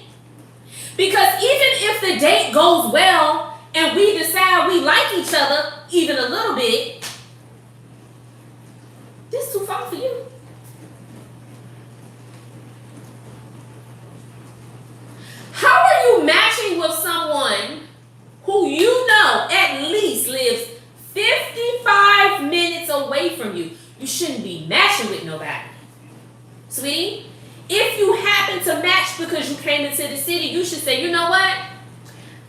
Because even if the date goes well and we decide we like each other even a little bit, this is too far for you. How are you matching with someone who you know at least lives 55 minutes away from you? You shouldn't be matching with nobody. Sweetie, if you happen to match because you came into the city, you should say, you know what?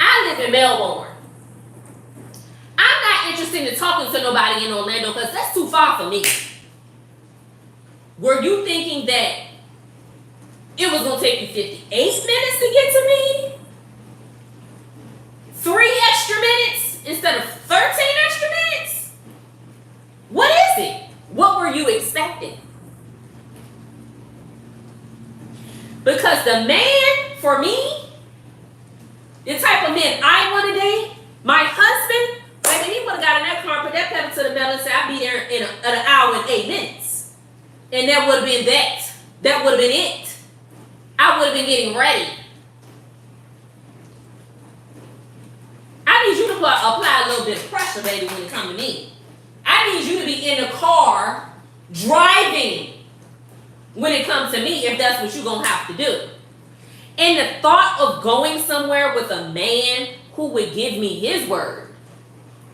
I live in Melbourne. I'm not interested in talking to nobody in Orlando because that's too far for me. Were you thinking that it was going to take you 58 minutes to get to me? 3 extra minutes instead of 13 extra minutes? What is it? What were you expecting? Because the man, for me, the type of man I want to date, my husband, baby, he would have got in that car, put that pedal to the metal and said, I'll be there in an hour and 8 minutes. And that would have been that. That would have been it. I would have been getting ready. I need you to apply a little bit of pressure, baby, when it comes to me. I need you to be in the car driving when it comes to me, if that's what you're going to have to do. And the thought of going somewhere with a man who would give me his word,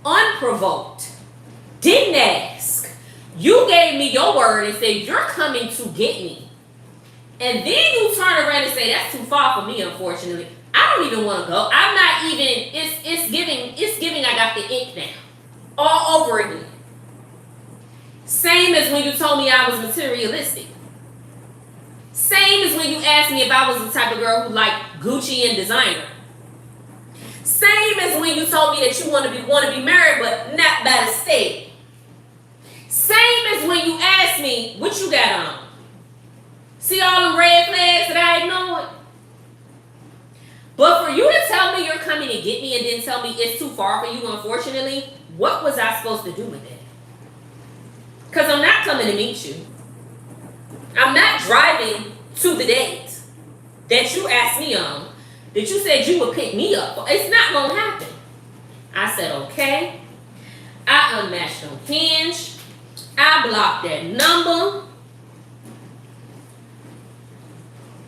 unprovoked, didn't ask. You gave me your word and said, you're coming to get me. And then you turn around and say, that's too far for me, unfortunately. I don't even want to go. I'm not even, it's giving I got the ink now. All over again. Same as when you told me I was materialistic. Same as when you asked me if I was the type of girl who liked Gucci and designer. Same as when you told me that you want to be married, but not by the state. Same as when you asked me, what you got on? See all them red flags that I ignored? But for you to tell me you're coming to get me and then tell me it's too far for you, unfortunately, what was I supposed to do with it? Because I'm not coming to meet you. I'm not driving to the date that you asked me on, that you said you would pick me up. It's not going to happen. I said, okay. I unmatched on Hinge. I blocked that number.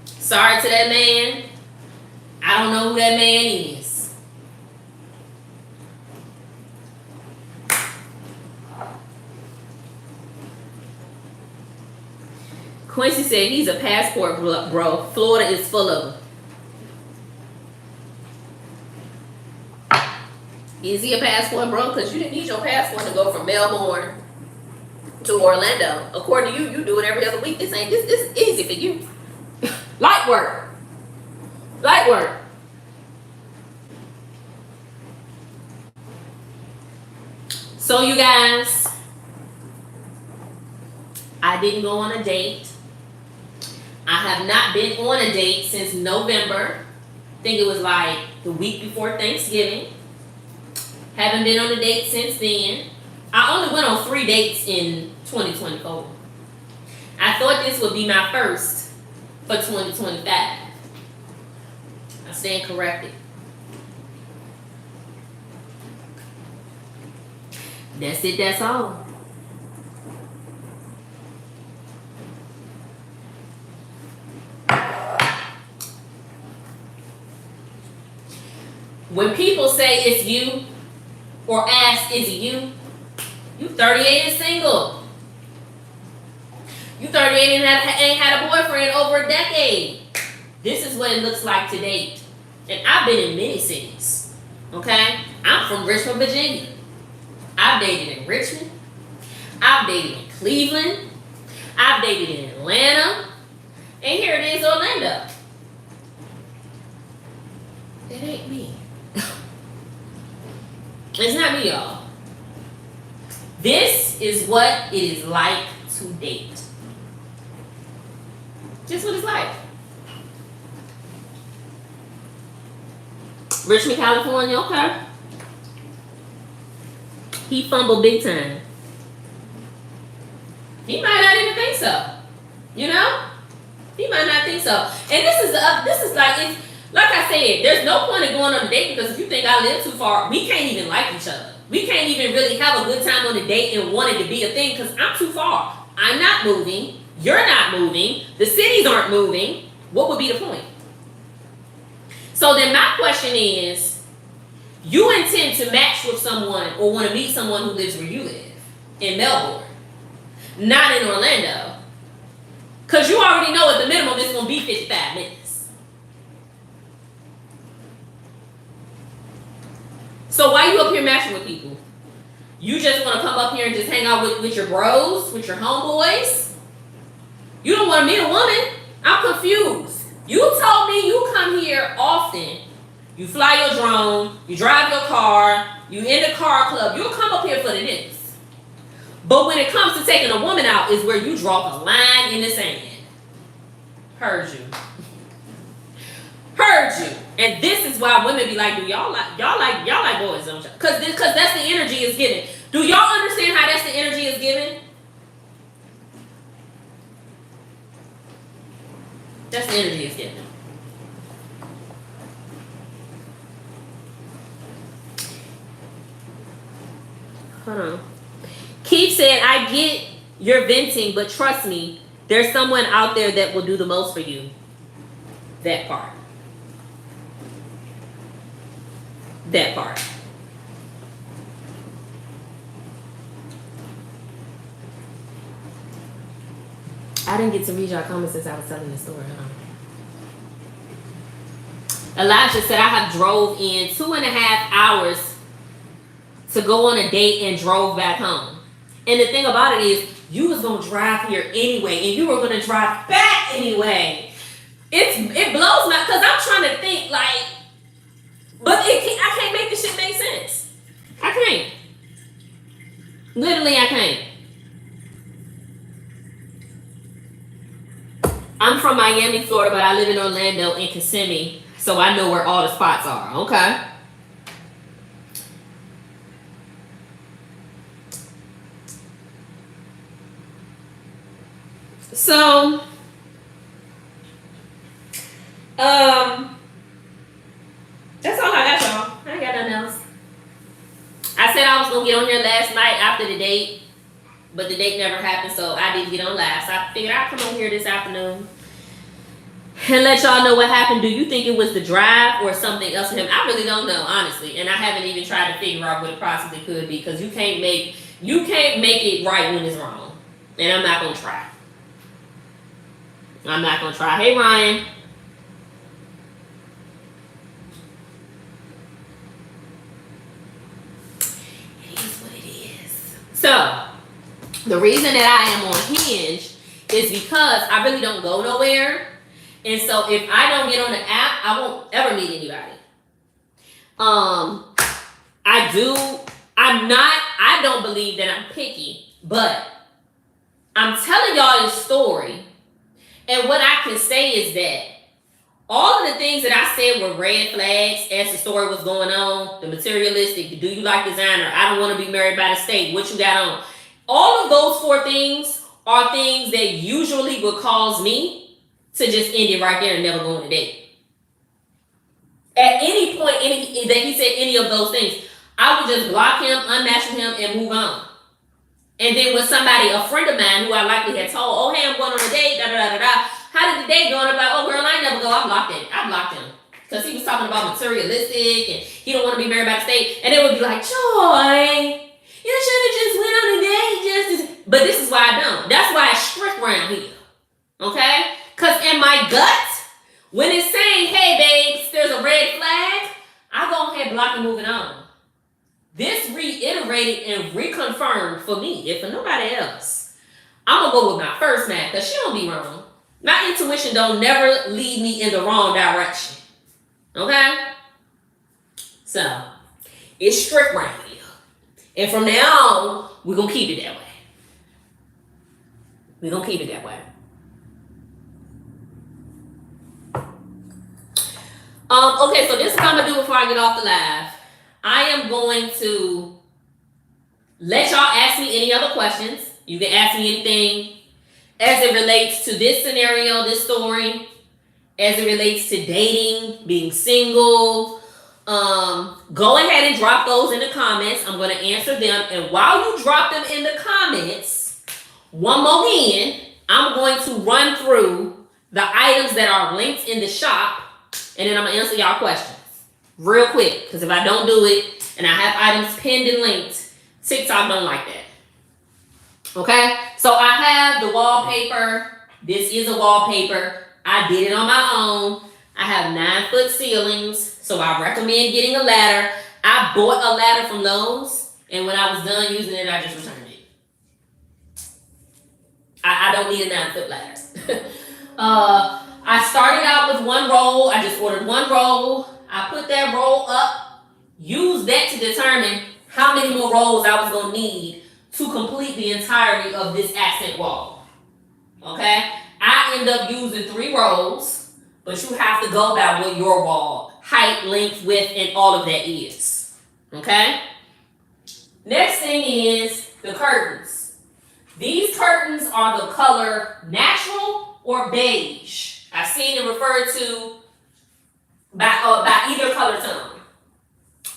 Sorry to that man. I don't know who that man is. Quincy said he's a passport bro. Florida is full of them. Is he a passport bro? Because you didn't need your passport to go from Melbourne to Orlando. According to you, you do it every other week. This is easy for you. Light work. Light work. So you guys, I didn't go on a date. I have not been on a date since November. I think it was like the week before Thanksgiving. Haven't been on a date since then. I only went on 3 dates in 2024. I thought this would be my first for 2025. I stand corrected. That's it, that's all. When people say it's you or ask, is it you? You 38 and single. You 38 and ain't had a boyfriend over a decade. This is what it looks like to date. And I've been in many cities. Okay? I'm from Richmond, Virginia. I've dated in Richmond. I've dated in Cleveland. I've dated in Atlanta. And here it is, Orlando. It ain't me. It's not me, y'all. This is what it is like to date. Just what it's like. Richmond, California, okay. He fumbled big time. He might not even think so. You know? He might not think so. And this is like, it's, like I said, there's no point in going on a date because if you think I live too far, we can't even like each other. We can't even really have a good time on a date and want it to be a thing because I'm too far. I'm not moving. You're not moving. The cities aren't moving. What would be the point? So then my question is, you intend to match with someone or want to meet someone who lives where you live, in Melbourne, not in Orlando. Because you already know at the minimum it's going to be 55 minutes. So why you up here matching with people? You just want to come up here and just hang out with your bros, with your homeboys? You don't want to meet a woman? I'm confused. You told me you come here often. You fly your drone, you drive your car, you in the car club. You'll come up here for the niggas. But when it comes to taking a woman out is where you draw the line in the sand. Heard you. Heard you. And this is why women be like, do y'all like boys, don't y'all? Cause that's the energy it's giving. Do y'all understand how that's the energy it's giving? That's the energy it's giving. Hold on. Keith said, I get you're venting, but trust me, there's someone out there that will do the most for you. That part. That part. I didn't get to read y'all comments since I was telling the story, huh? Elijah said, I have drove in 2.5 hours to go on a date and drove back home. And the thing about it is, you was going to drive here anyway, and you were going to drive back anyway. It blows my, because I'm trying to think, like, but I can't make this shit make sense. I can't. Literally, I can't. I'm from Miami, Florida, but I live in Orlando and Kissimmee, so I know where all the spots are. Okay. So, that's all I got, y'all. I ain't got nothing else. I said I was gonna get on here last night after the date, but the date never happened, so I didn't get on live. So I figured I'd come on here this afternoon and let y'all know what happened. Do you think it was the drive or something else for him? I really don't know, honestly, and I haven't even tried to figure out what it possibly could be, because you can't make it right when it's wrong, and I'm not gonna try. I'm not gonna try. Hey, Ryan. It is what it is. So, the reason that I am on Hinge is because I really don't go nowhere. And so, if I don't get on the app, I won't ever meet anybody. I don't believe that I'm picky, but I'm telling y'all this story. And what I can say is that all of the things that I said were red flags as the story was going on, the materialistic, do you like designer, I don't want to be married by the state, what you got on. All of those 4 things are things that usually would cause me to just end it right there and never go on a date. At any point that he said any of those things, I would just block him, unmatch him, and move on. And then with somebody, a friend of mine who I likely had told, oh, hey, I'm going on a date, da-da-da-da-da. How did the date go? And I'm like, oh, girl, I ain't never go. I blocked him. Because he was talking about materialistic and he don't want to be married by the state. And they would be like, Joy, you should have just went on a date. But this is why I don't. That's why it's strict around here. Okay? Because in my gut, when it's saying, hey, babes, there's a red flag, I go ahead, block and moving on. This reiterated and reconfirmed for me, if for nobody else. I'm going to go with my first man, because she don't be wrong. My intuition don't never lead me in the wrong direction. Okay? So, it's strict right here. And from now on, we're going to keep it that way. We're going to keep it that way. Okay, so this is what I'm going to do before I get off the live. I am going to let y'all ask me any other questions. You can ask me anything as it relates to this scenario, this story, as it relates to dating, being single. Go ahead and drop those in the comments. I'm going to answer them. And while you drop them in the comments, one more again, I'm going to run through the items that are linked in the shop, and then I'm going to answer y'all questions real quick. Because if I don't do it and I have items pinned and linked, TikTok don't like that. Okay? So I have the wallpaper. This is a wallpaper. I did it on my own. I have 9-foot ceilings, so I recommend getting a ladder. I bought a ladder from Lowe's, and when I was done using it, I just returned it. I don't need a 9-foot ladder. I started out with one roll. I just ordered one roll. I put that roll up, used that to determine how many more rolls I was going to need to complete the entirety of this accent wall. Okay? I end up using 3 rolls, but you have to go by what your wall height, length, width, and all of that is. Okay? Next thing is the curtains. These curtains are the color natural or beige. I've seen it referred to by either color tone.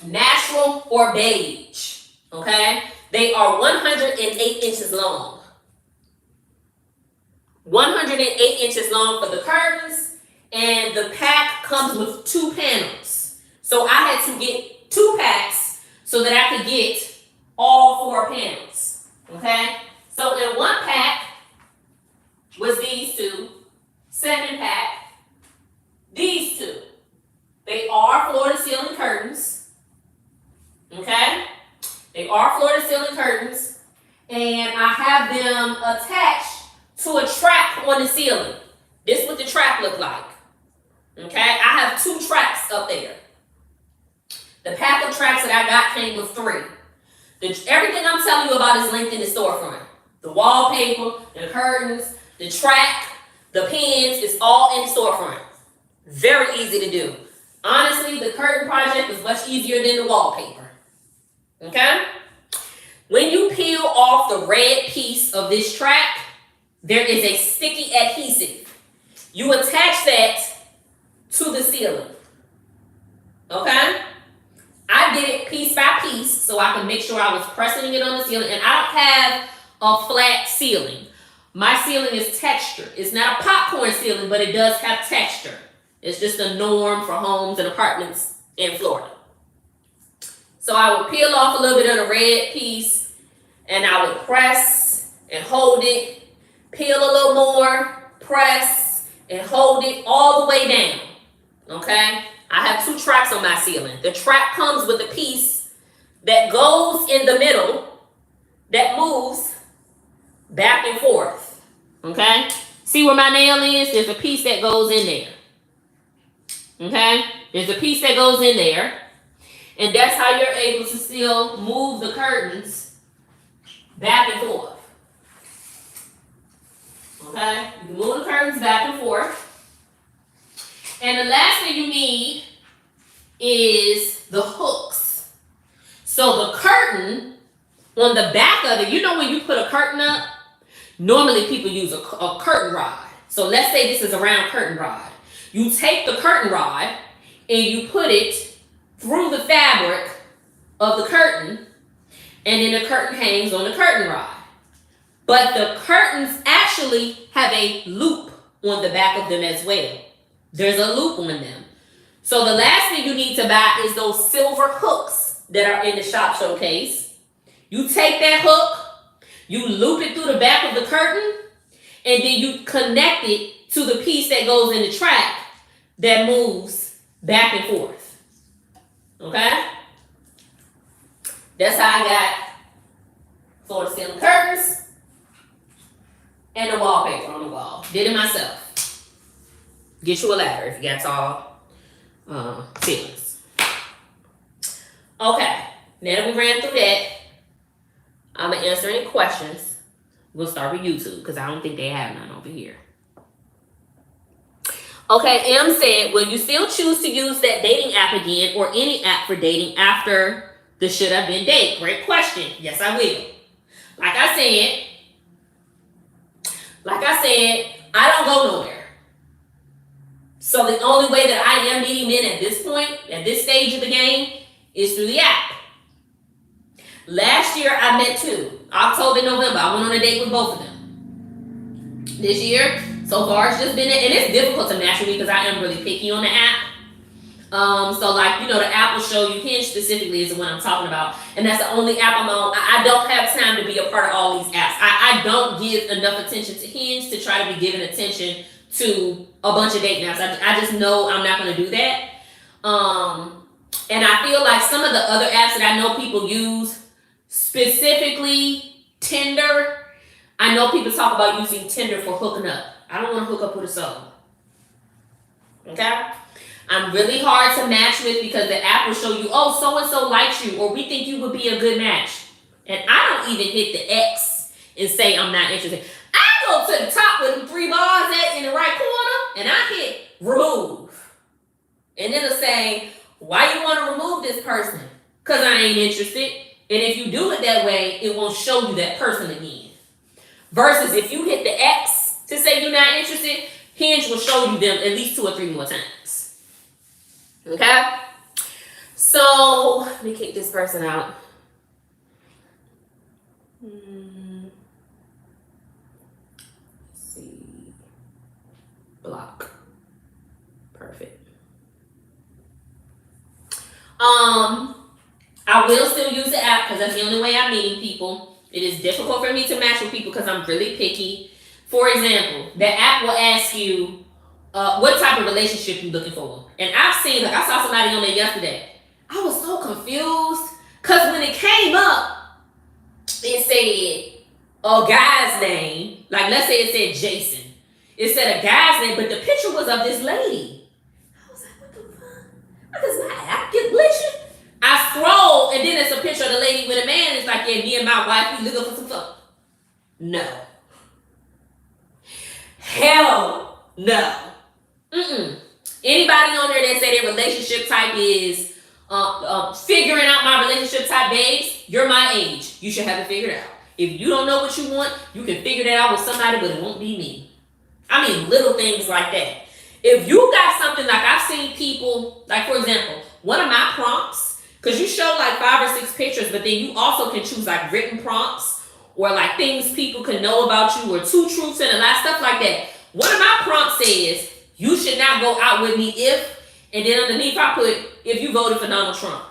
Natural or beige. Okay? They are 108 inches long. 108 inches long for the curtains, and the pack comes with 2 panels. So I had to get 2 packs so that I could get all 4 panels. Okay? So in one pack was these 2, 7-pack, these 2. They are floor-to-ceiling curtains. Okay? They are floor-to-ceiling curtains, and I have them attached to a track on the ceiling. This is what the track look like. Okay? I have 2 tracks up there. The pack of tracks that I got came with 3. Everything I'm telling you about is linked in the storefront. The wallpaper, the curtains, the track, the pins, it's all in the storefront. Very easy to do. Honestly, the curtain project was much easier than the wallpaper. Okay? When you peel off the red piece of this track, there is a sticky adhesive. You attach that to the ceiling. Okay? I did it piece by piece so I can make sure I was pressing it on the ceiling. And I don't have a flat ceiling. My ceiling is textured. It's not a popcorn ceiling, but it does have texture. It's just a norm for homes and apartments in Florida. So I would peel off a little bit of the red piece, and I would press and hold it, peel a little more, press, and hold it all the way down. Okay? I have 2 tracks on my ceiling. The track comes with a piece that goes in the middle that moves back and forth. Okay? See where my nail is? There's a piece that goes in there. Okay? There's a piece that goes in there. And that's how you're able to still move the curtains back and forth. Okay? You can move the curtains back and forth. And the last thing you need is the hooks. So the curtain on the back of it, you know when you put a curtain up, normally people use a curtain rod. So let's say this is a round curtain rod. You take the curtain rod and you put it through the fabric of the curtain, and then the curtain hangs on the curtain rod. But the curtains actually have a loop on the back of them as well. There's a loop on them. So the last thing you need to buy is those silver hooks that are in the shop showcase. You take that hook, you loop it through the back of the curtain, and then you connect it to the piece that goes in the track that moves back and forth. Okay? That's how I got floor-to-ceiling curtains and the wallpaper on the wall. Did it myself. Get you a ladder if you got tall ceilings. Okay, now that we ran through that, I'm going to answer any questions. We'll start with YouTube because I don't think they have none over here. Okay, M said, will you still choose to use that dating app again or any app for dating after the should have been date? Great question. Yes, I will. Like I said, I don't go nowhere. So the only way that I am meeting men at this point, at this stage of the game, is through the app. Last year, I met two. October and November, I went on a date with both of them. This year, so far, it's just been, and it's difficult to match with me because I am really picky on the app. So like, you know, the app will show you, Hinge specifically is the one I'm talking about. And that's the only app I'm on. I don't have time to be a part of all these apps. I don't give enough attention to Hinge to try to be giving attention to a bunch of dating apps. I just know I'm not going to do that. And I feel like some of the other apps that I know people use, specifically Tinder, I know people talk about using Tinder for hooking up. I don't want to hook up with a soul. Okay? I'm really hard to match with because the app will show you, oh, so-and-so likes you, or we think you would be a good match. And I don't even hit the X and say I'm not interested. I go to the top with them 3 bars in the right corner, and I hit remove. And it'll say, why you want to remove this person? Because I ain't interested. And if you do it that way, it won't show you that person again. Versus if you hit the X to say you're not interested, Hinge will show you them at least 2 or 3 more times. Okay? So, let me kick this person out. Let's see. Block. Perfect. I will still use the app because that's the only way I'm meeting people. It is difficult for me to match with people because I'm really picky. For example, the app will ask you what type of relationship you're looking for. And I've seen, like I saw somebody on there yesterday. I was so confused because when it came up, it said a guy's name. Like let's say it said Jason. It said a guy's name, but the picture was of this lady. I was like, what the fuck? How does my app get glitching? I scroll and then it's a picture of the lady with a man. It's like, yeah, me and my wife, we looking for some fun. No. Hell no. Anybody on there that say their relationship type is figuring out my relationship type, babes, you're my age. You should have it figured out. If you don't know what you want, you can figure that out with somebody, but it won't be me. I mean, little things like that. If you got something like I've seen people, like for example, one of my prompts, because you show like 5 or 6 pictures, but then you also can choose like written prompts or like things people can know about you or 2 truths and a lie, stuff like that. One of my prompts says, you should not go out with me if, and then underneath I put, if you voted for Donald Trump.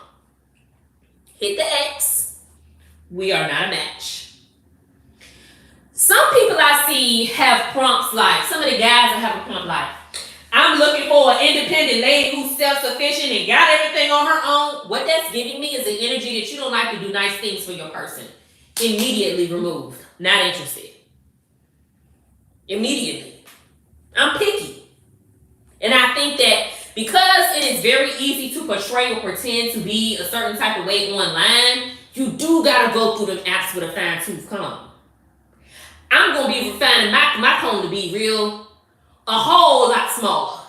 Hit the X. We are not a match. Some people I see have prompts like, some of the guys that have a prompt like, I'm looking for an independent lady who's self-sufficient and got everything on her own. What that's giving me is the energy that you don't like to do nice things for your person. Immediately removed. Not interested. Immediately. I'm picky. And I think that because it is very easy to portray or pretend to be a certain type of way online, you do got to go through them apps with a fine-tooth comb. I'm going to be refining my comb to be real, a whole lot smaller.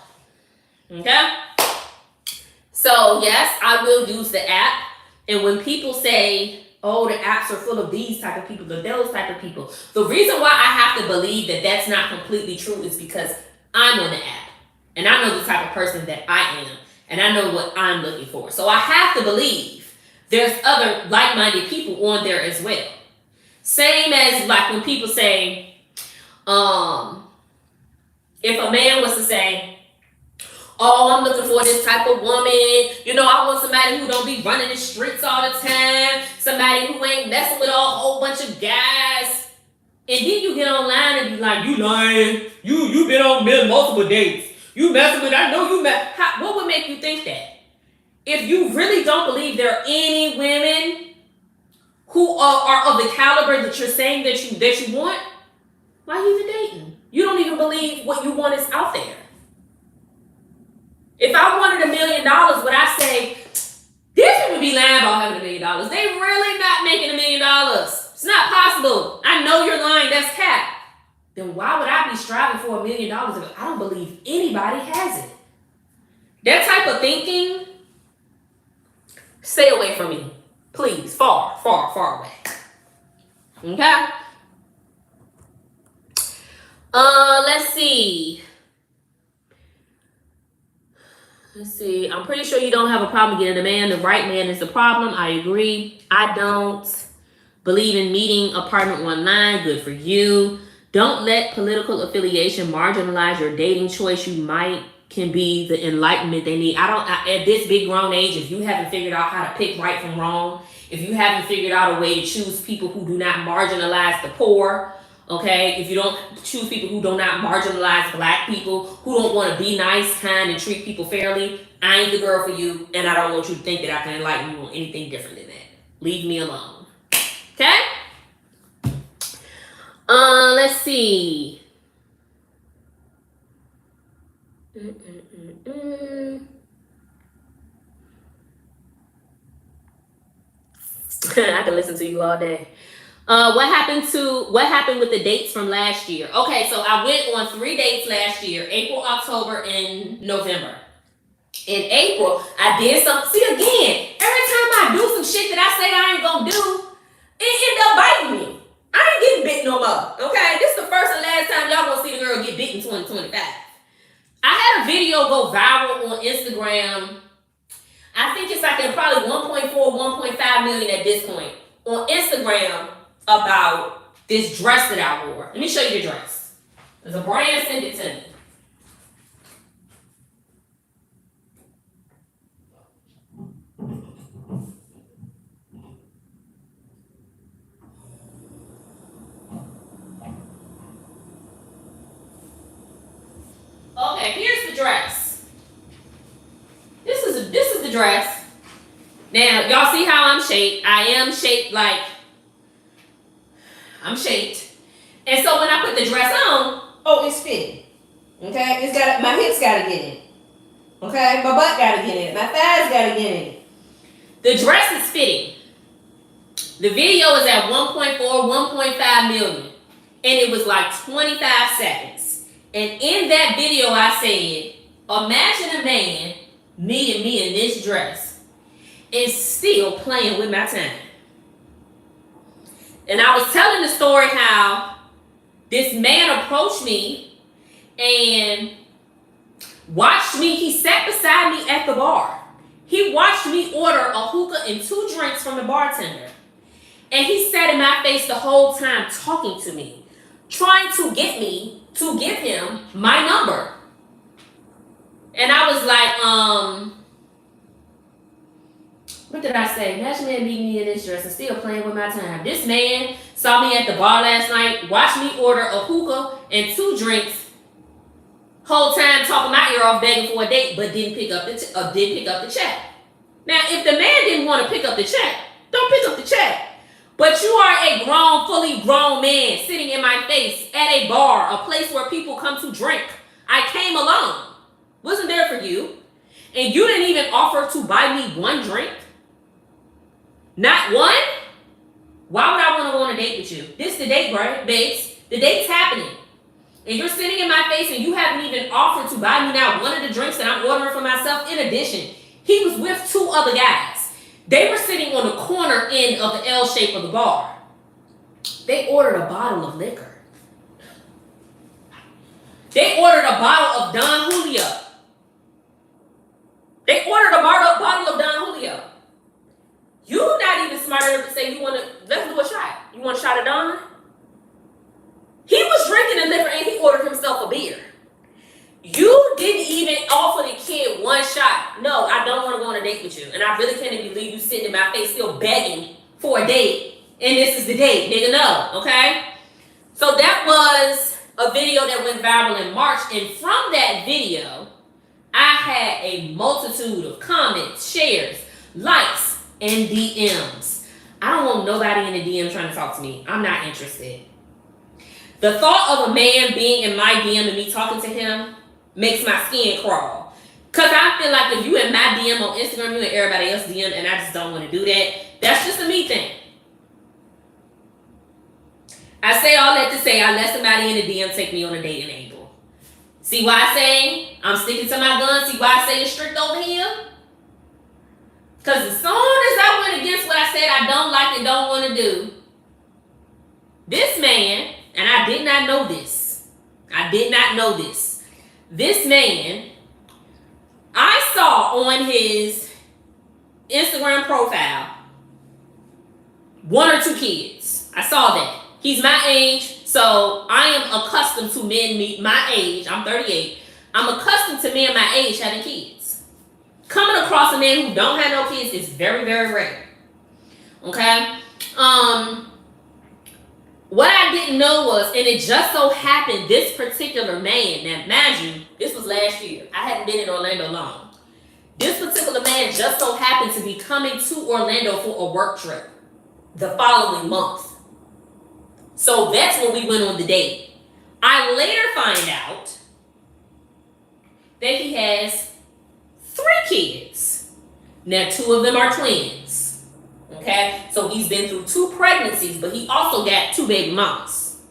Okay? So, yes, I will use the app. And when people say, oh, the apps are full of these type of people or those type of people, the reason why I have to believe that that's not completely true is because I'm on the app. And I know the type of person that I am. And I know what I'm looking for. So I have to believe there's other like-minded people on there as well. Same as like when people say, if a man was to say, oh, I'm looking for this type of woman. You know, I want somebody who don't be running the streets all the time. Somebody who ain't messing with a whole bunch of guys. And then you get online and be like, you lying. You been on multiple dates. You messing with, I know you met. What would make you think that? If you really don't believe there are any women who are of the caliber that you're saying that you want, why are you even dating? You don't even believe what you want is out there. If I wanted $1 million, would I say, these people be lying about having $1 million? They really not making $1 million. It's not possible. I know you're lying. That's cap. Then why would I be striving for $1 million if I don't believe anybody has it? That type of thinking, stay away from me. Please. Far, far, far away. Okay? Let's see. I'm pretty sure you don't have a problem getting a man. The right man is the problem. I agree. I don't believe in meeting a partner online. Good for you. Don't let political affiliation marginalize your dating choice. You can be the enlightenment they need. At this big grown age, if you haven't figured out how to pick right from wrong, if you haven't figured out a way to choose people who do not marginalize the poor, okay, if you don't choose people who do not marginalize black people, who don't want to be nice, kind, and treat people fairly, I ain't the girl for you, and I don't want you to think that I can enlighten you on anything different than that. Leave me alone. Okay? Let's see. I can listen to you all day. What happened with the dates from last year? Okay, so I went on 3 dates last year: April, October, and November. In April, I did something. See, again, every time I do some shit that I say I ain't gonna do, it end up biting me. I ain't getting bit no more. Okay, this is the first and last time y'all gonna see the girl get bit in 2025. I had a video go viral on Instagram. I think it's like in probably 1.4, 1.5 million at this point on Instagram about this dress that I wore. Let me show you the dress. There's a brand sent it to me. Okay, here's the dress. This is the dress. Now, y'all see how I'm shaped? I am shaped like I'm shaped. And so when I put the dress on, oh, it's fitting. Okay? My hips gotta get in it. Okay? My butt gotta get in it. My thighs gotta get in it. The dress is fitting. The video is at 1.4, 1.5 million. And it was like 25 seconds. And in that video, I said, imagine a man meeting me in this dress and still playing with my time. And I was telling the story how this man approached me and watched me. He sat beside me at the bar. He watched me order a hookah and 2 drinks from the bartender. And he sat in my face the whole time talking to me, trying to get me to give him my number. And I was like, what did I say? Imagine man meeting me in this dress and still playing with my time. This man saw me at the bar last night, watched me order a hookah and 2 drinks, whole time talking my ear off, begging for a date, but didn't pick up the check. Now, if the man didn't want to pick up the check, don't pick up the check. But you are a grown, fully grown man sitting in my face at a bar, a place where people come to drink. I came alone. Wasn't there for you. And you didn't even offer to buy me 1 drink. Not 1? Why would I want to go on a date with you? This is the date, right, babes? The date's happening. And you're sitting in my face and you haven't even offered to buy me now 1 of the drinks that I'm ordering for myself. In addition, he was with 2 other guys. They were sitting on the corner end of the L shape of the bar. They ordered a bottle of liquor. They ordered a bottle of Don Julio. They ordered a bottle of Don Julio. You're not even smart enough to say let's do a shot. You want a shot of Don? He was drinking the liquor and he ordered himself a beer. You didn't even offer the kid 1 shot. No, I don't want to go on a date with you. And I really can't even believe you sitting in my face still begging for a date. And this is the date. Nigga, no. Okay? So that was a video that went viral in March. And from that video, I had a multitude of comments, shares, likes, and DMs. I don't want nobody in the DM trying to talk to me. I'm not interested. The thought of a man being in my DM and me talking to him makes my skin crawl. Because I feel like if you in my DM on Instagram, you in everybody else's DM, and I just don't want to do that. That's just a me thing. I say all that to say I let somebody in the DM take me on a dating angle. See why I say I'm sticking to my guns? See why I say it's strict over here? Because as soon as I went against what I said I don't like and don't want to do, this man, and I did not know this. I did not know this. This man, I saw on his Instagram profile 1 or 2 kids. I saw that. He's my age, so I am accustomed to men my age. I'm 38. I'm accustomed to men my age having kids. Coming across a man who don't have no kids is very, very rare. Okay? What I didn't know was, and it just so happened, this particular man, now mind you, this was last year. I hadn't been in Orlando long. This particular man just so happened to be coming to Orlando for a work trip the following month. So that's when we went on the date. I later find out that he has 3 kids. Now 2 of them are twins. Okay? So he's been through 2 pregnancies, but he also got 2 baby mamas.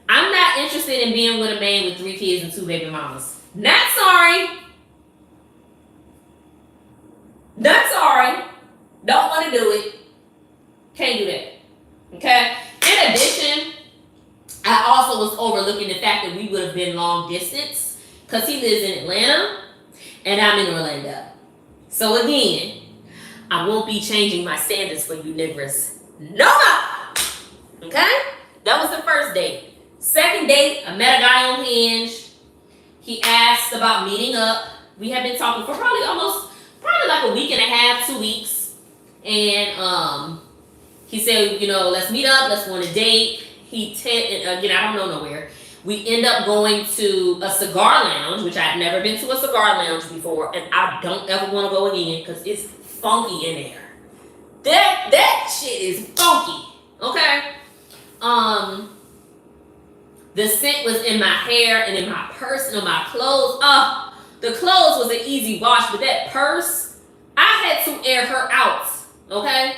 I'm not interested in being with a man with 3 kids and 2 baby mamas. Not sorry. Not sorry. Don't want to do it. Can't do that. Okay? In addition, I also was overlooking the fact that we would have been long distance because he lives in Atlanta and I'm in Orlando. So again, I won't be changing my standards for you niggers no more. Okay? That was the first date. Second date, I met a guy on Hinge. He asked about meeting up. We have been talking for probably like a week and a half, 2 weeks. And he said, let's meet up, let's go on a date. Again, I don't know nowhere. We end up going to a cigar lounge, which I've never been to a cigar lounge before, and I don't ever want to go again because it's funky in there. That shit is funky. Okay? The scent was in my hair and in my purse and on my clothes. The clothes was an easy wash, but that purse, I had to air her out. Okay?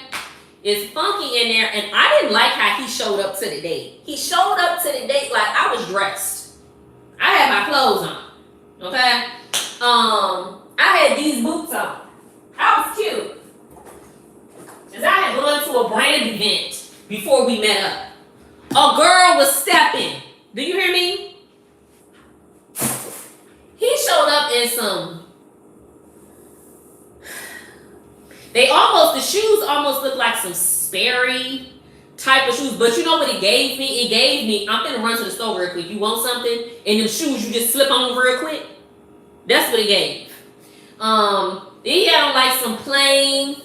It's funky in there, and I didn't like how he showed up to the date. He showed up to the date like I was dressed. I had my clothes on. Okay? I had these boots on. I was cute. Because I had gone to a brand event before we met up. A girl was stepping. Do you hear me? He showed up in some... the shoes almost look like some Sperry type of shoes. But you know what it gave me? It gave me, I'm gonna run to the store real quick. You want something? And them shoes you just slip on real quick? That's what it gave. Then he had on like some plain,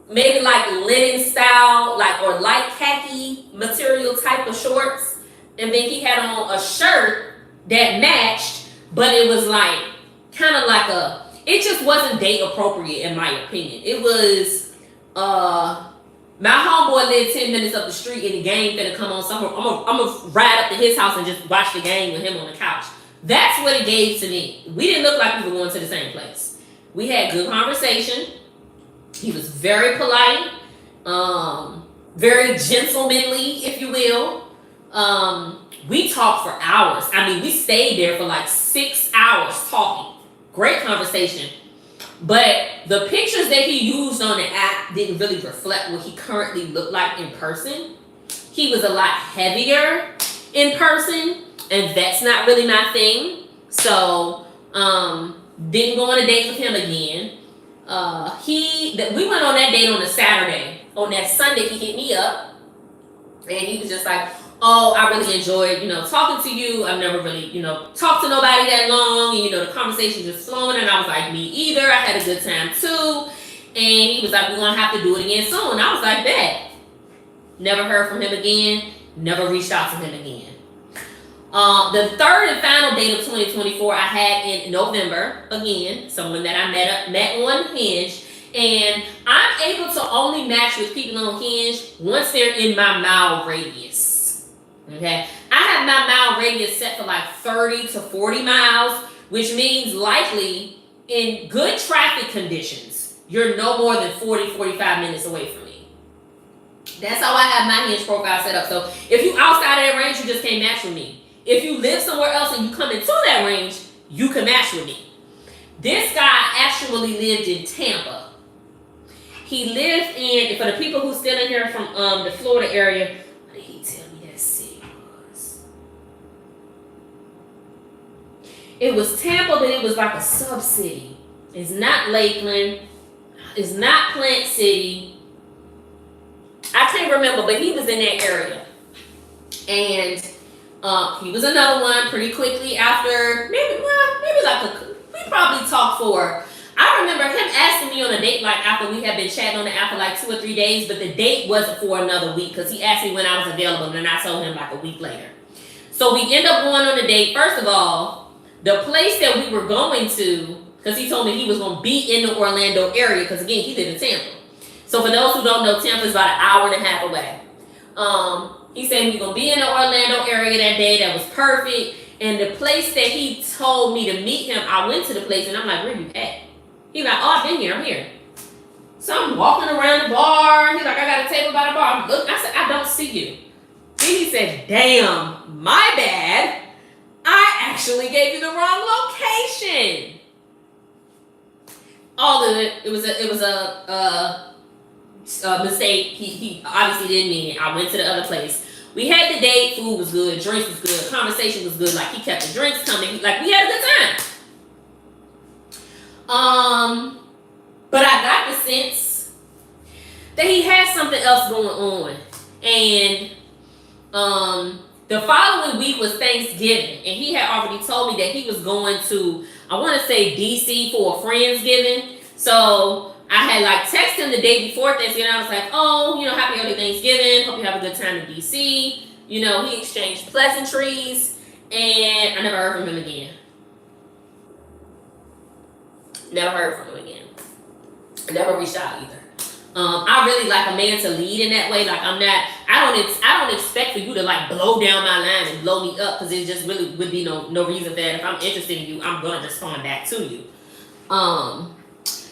maybe like linen style, or light khaki material type of shorts. And then he had on a shirt that matched, but it was like, kind of like it just wasn't date appropriate in my opinion. It was, my homeboy lived 10 minutes up the street and the game finna come on somewhere. I'm gonna ride up to his house and just watch the game with him on the couch. That's what it gave to me. We didn't look like we were going to the same place. We had good conversation. He was very polite, very gentlemanly, if you will. We talked for hours. I mean, we stayed there for like 6 hours talking. Great conversation. But the pictures that he used on the app didn't really reflect what he currently looked like in person. He was a lot heavier in person, and that's not really my thing. So, didn't go on a date with him again. We went on that date on a Saturday. On that Sunday, he hit me up, and he was just like, oh, I really enjoyed, talking to you. I've never really, talked to nobody that long. And, the conversation just flowing. And I was like, me either. I had a good time too. And he was like, we're going to have to do it again soon. I was like, bet. Never heard from him again. Never reached out to him again. The third and final date of 2024 I had in November. Again, someone that I met on Hinge. And I'm able to only match with people on Hinge once they're in my mile radius. Okay, I have my mile radius set for like 30 to 40 miles, which means likely in good traffic conditions, you're no more than 40, 45 minutes away from me. That's how I have my Hinge profile set up. So if you outside of that range, you just can't match with me. If you live somewhere else and you come into that range, you can match with me. This guy actually lived in Tampa. He lived in, for the people who still in here from the Florida area, what did he tell me that city was? It was Tampa, but it was like a sub-city. It's not Lakeland. It's not Plant City. I can't remember, but he was in that area. And he was another one pretty quickly after, we probably talked for, I remember him asking me on a date like after we had been chatting on the app for like 2 or 3 days, but the date wasn't for another week because he asked me when I was available, and then I told him like a week later. So we end up going on a date. First of all, the place that we were going to, because he told me he was going to be in the Orlando area, because again, he lived in Tampa. So for those who don't know, Tampa is about an hour and a half away. He said we were going to be in the Orlando area that day. That was perfect. And the place that he told me to meet him, I went to the place, and I'm like, where you at? He's like, oh, I've been here. I'm here. So I'm walking around the bar. He's like, I got a table by the bar. I'm looking. I said, I don't see you. Then he said, damn, my bad. I actually gave you the wrong location. All of it, it was a mistake. He obviously didn't mean it. I went to the other place. We had the date. Food was good. Drinks was good. Conversation was good. Like, he kept the drinks coming. Like, we had a good time. But I got the sense that he had something else going on. And the following week was Thanksgiving, and he had already told me that he was going to, I want to say DC for a Friendsgiving. So I had like texted him the day before Thanksgiving. I was like, oh, happy early Thanksgiving. Hope you have a good time in DC. He exchanged pleasantries, and I never heard from him again. Never heard from him again. Never reached out either. I really like a man to lead in that way. Like, I don't expect for you to like blow down my line and blow me up, because it just really would be no reason for that. If I'm interested in you, I'm gonna respond back to you.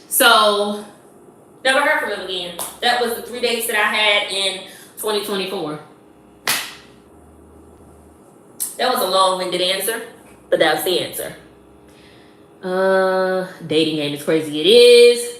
So never heard from him again. That was the 3 dates that I had in 2024. That was a long-winded answer, but that was the answer. Dating game is crazy. It is.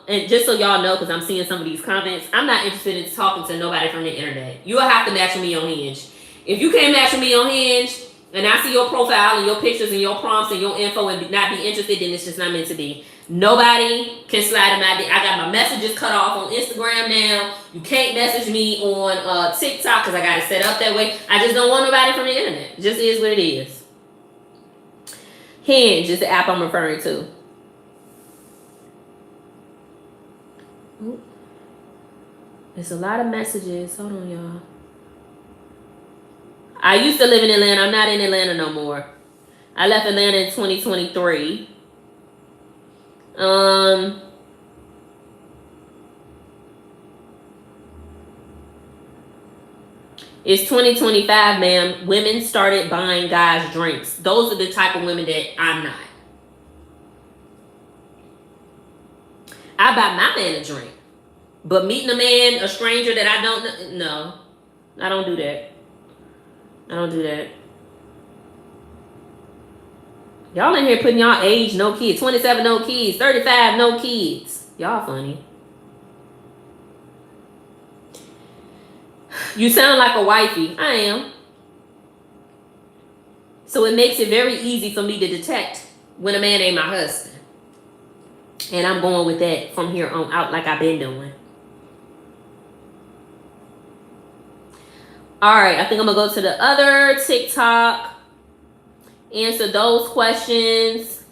And just so y'all know, because I'm seeing some of these comments, I'm not interested in talking to nobody from the internet. You'll have to match with me on Hinge. If you can't match with me on Hinge, and I see your profile and your pictures and your prompts and your info and not be interested, then it's just not meant to be. Nobody can slide in my I got my messages cut off on Instagram now. You can't message me on TikTok because I got it set up that way. I just don't want nobody from the internet. It just is what it is. Hinge is the app I'm referring to. Ooh. There's a lot of messages. Hold on, y'all. I used to live in Atlanta. I'm not in Atlanta no more. I left Atlanta in 2023. It's 2025, ma'am. Women started buying guys drinks. Those are the type of women that I'm not. I buy my man a drink. But meeting a man, a stranger that I don't know, no. I don't do that. I don't do that. Y'all in here putting y'all age, no kids. 27, no kids. 35, no kids. Y'all funny. You sound like a wifey. I am. So it makes it very easy for me to detect when a man ain't my husband. And I'm going with that from here on out like I've been doing. Alright, I think I'm going to go to the other TikTok. Answer those questions.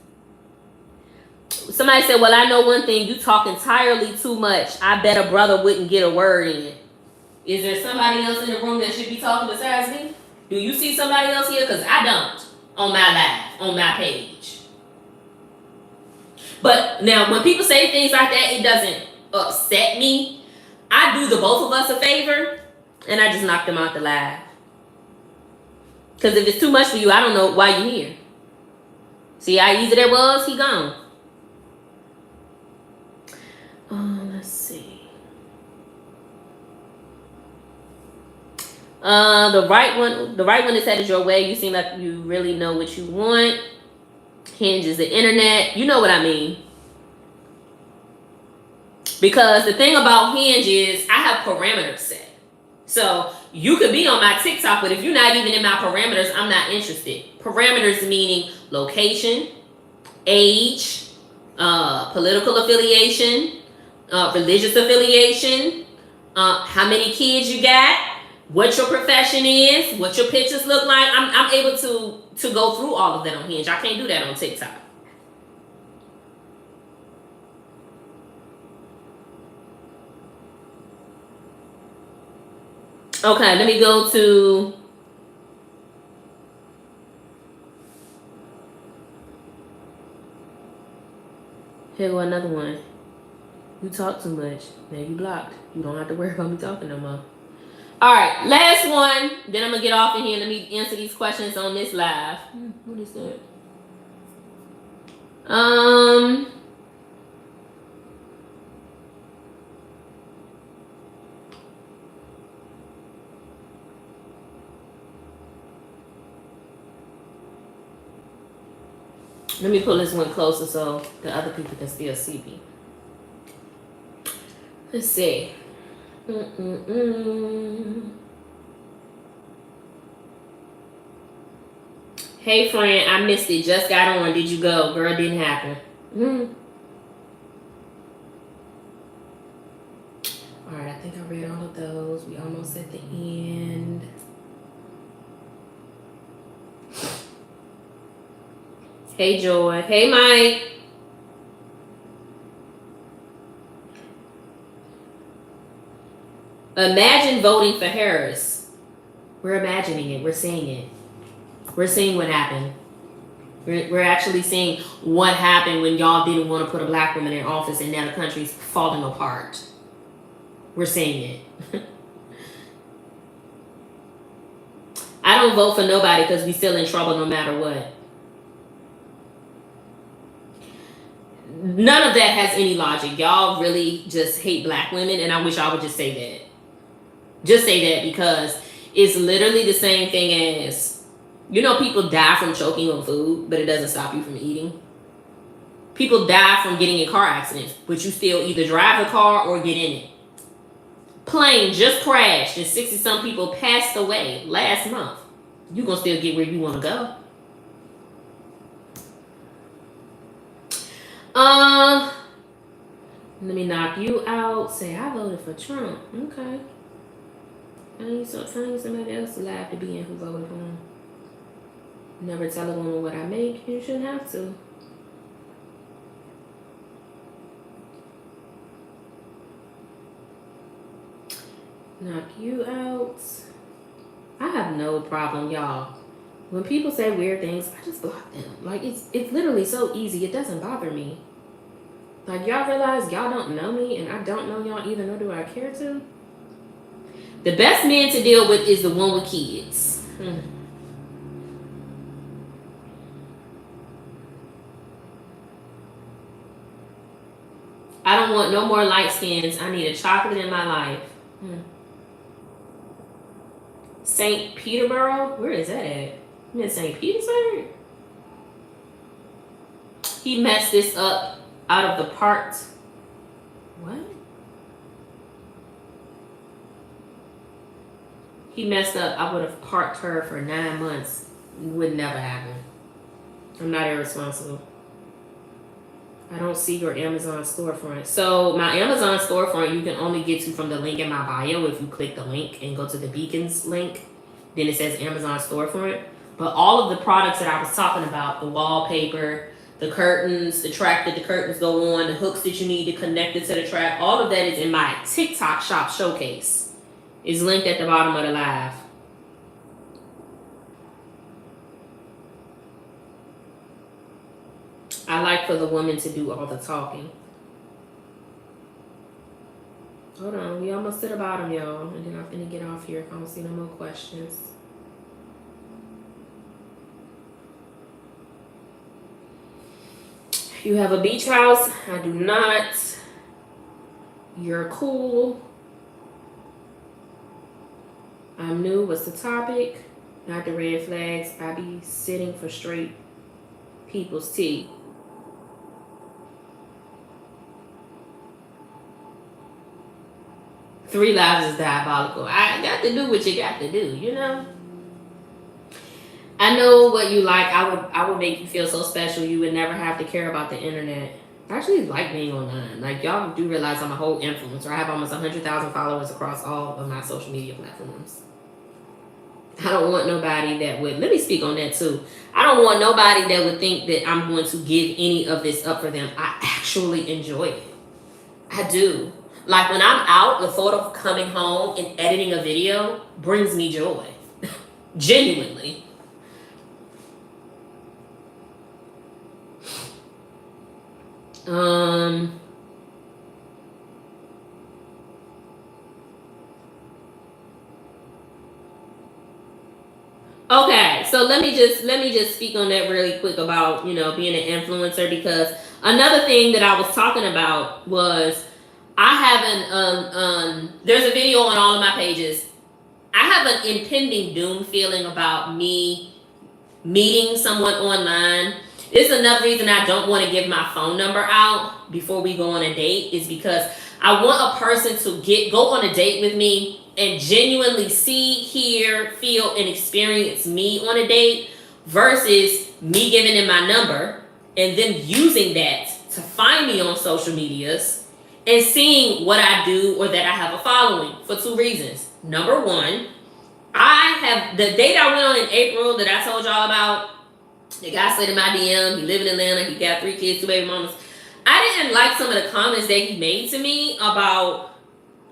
Somebody said, well, I know one thing. You talk entirely too much. I bet a brother wouldn't get a word in. Is there somebody else in the room that should be talking besides me? Do you see somebody else here? Because I don't on my live, on my page. But now, when people say things like that, it doesn't upset me. I do the both of us a favor, and I just knock them out the live. Because if it's too much for you, I don't know why you're here. See how easy that was? He gone. Let's see. The right one is headed your way. You seem like you really know what you want. Hinge is the internet. You know what I mean. Because the thing about Hinge is I have parameters set. So you could be on my TikTok, but if you're not even in my parameters, I'm not interested. Parameters meaning location, age, political affiliation, religious affiliation, how many kids you got, what your profession is, what your pictures look like. I'm able to go through all of that on Hinge. I can't do that on TikTok. Okay, let me go to here go another one. You talk too much. Now you blocked. You don't have to worry about me talking no more. Alright, last one. Then I'm gonna get off in here. Let me answer these questions on this live. What is that? Let me pull this one closer so the other people can still see me. Let's see. Hey friend, I missed it. Just got on. Did you go? Girl, didn't happen. Alright, I think I read all of those. We almost at the end. Hey Joy. Hey Mike. Imagine voting for Harris. We're imagining it. We're seeing it. We're seeing what happened. We're actually seeing what happened when y'all didn't want to put a black woman in office and now the country's falling apart. We're seeing it. I don't vote for nobody because we still in trouble no matter what. None of that has any logic. Y'all really just hate black women, and I wish I would just say that. Just say that because it's literally the same thing as, you know, people die from choking on food, but it doesn't stop you from eating. People die from getting in car accidents, but you still either drive the car or get in it. Plane just crashed and 60-some people passed away last month. You gonna still get where you want to go. Let me knock you out. Say I voted for Trump. Okay. Find somebody else alive to be in who voted for him. Never tell a woman what I make. You shouldn't have to. Knock you out. I have no problem, y'all. When people say weird things, I just block them. Like, it's literally so easy. It doesn't bother me. Like, y'all realize y'all don't know me and I don't know y'all either, nor do I care to. The best man to deal with is the one with kids. I don't want no more light skins. I need a chocolate in my life. St. Peterborough? Where is that at? I'm in St. Petersburg? He messed this up out of the part. What? He messed up. I would have parked her for 9 months. It would never happen. I'm not irresponsible. I don't see your Amazon storefront. So my Amazon storefront, you can only get to from the link in my bio. If you click the link and go to the beacons link, then it says Amazon storefront. But all of the products that I was talking about, the wallpaper, the curtains, the track that the curtains go on, the hooks that you need to connect it to the track, all of that is in my TikTok shop showcase. It's linked at the bottom of the live. I like for the woman to do all the talking. Hold on, we almost to the bottom, y'all. And then I'm gonna get off here if I don't see no more questions. You have a beach house. I do not. You're cool. I'm new. What's the topic? Not the red flags. I be sitting for straight people's tea. Three lives is diabolical. I got to do what you got to do, you know? I know what you like. I would make you feel so special. You would never have to care about the internet. I actually like being online. Like, y'all do realize I'm a whole influencer. I have almost 100,000 followers across all of my social media platforms. I don't want nobody that would, let me speak on that too. I don't want nobody that would think that I'm going to give any of this up for them. I actually enjoy it. I do. Like, when I'm out, the thought of coming home and editing a video brings me joy. Genuinely. Okay, so let me just speak on that really quick about, you know, being an influencer, because another thing that I was talking about was I have there's a video on all of my pages. I have an impending doom feeling about me meeting someone online. This is another reason I don't want to give my phone number out before we go on a date, is because I want a person to go on a date with me and genuinely see, hear, feel, and experience me on a date, versus me giving them my number and them using that to find me on social medias and seeing what I do or that I have a following, for two reasons. Number one, I have the date I went on in April that I told y'all about. The guy slid in my DM. He live in Atlanta. He got 3 kids, 2 baby mamas. I didn't like some of the comments that he made to me about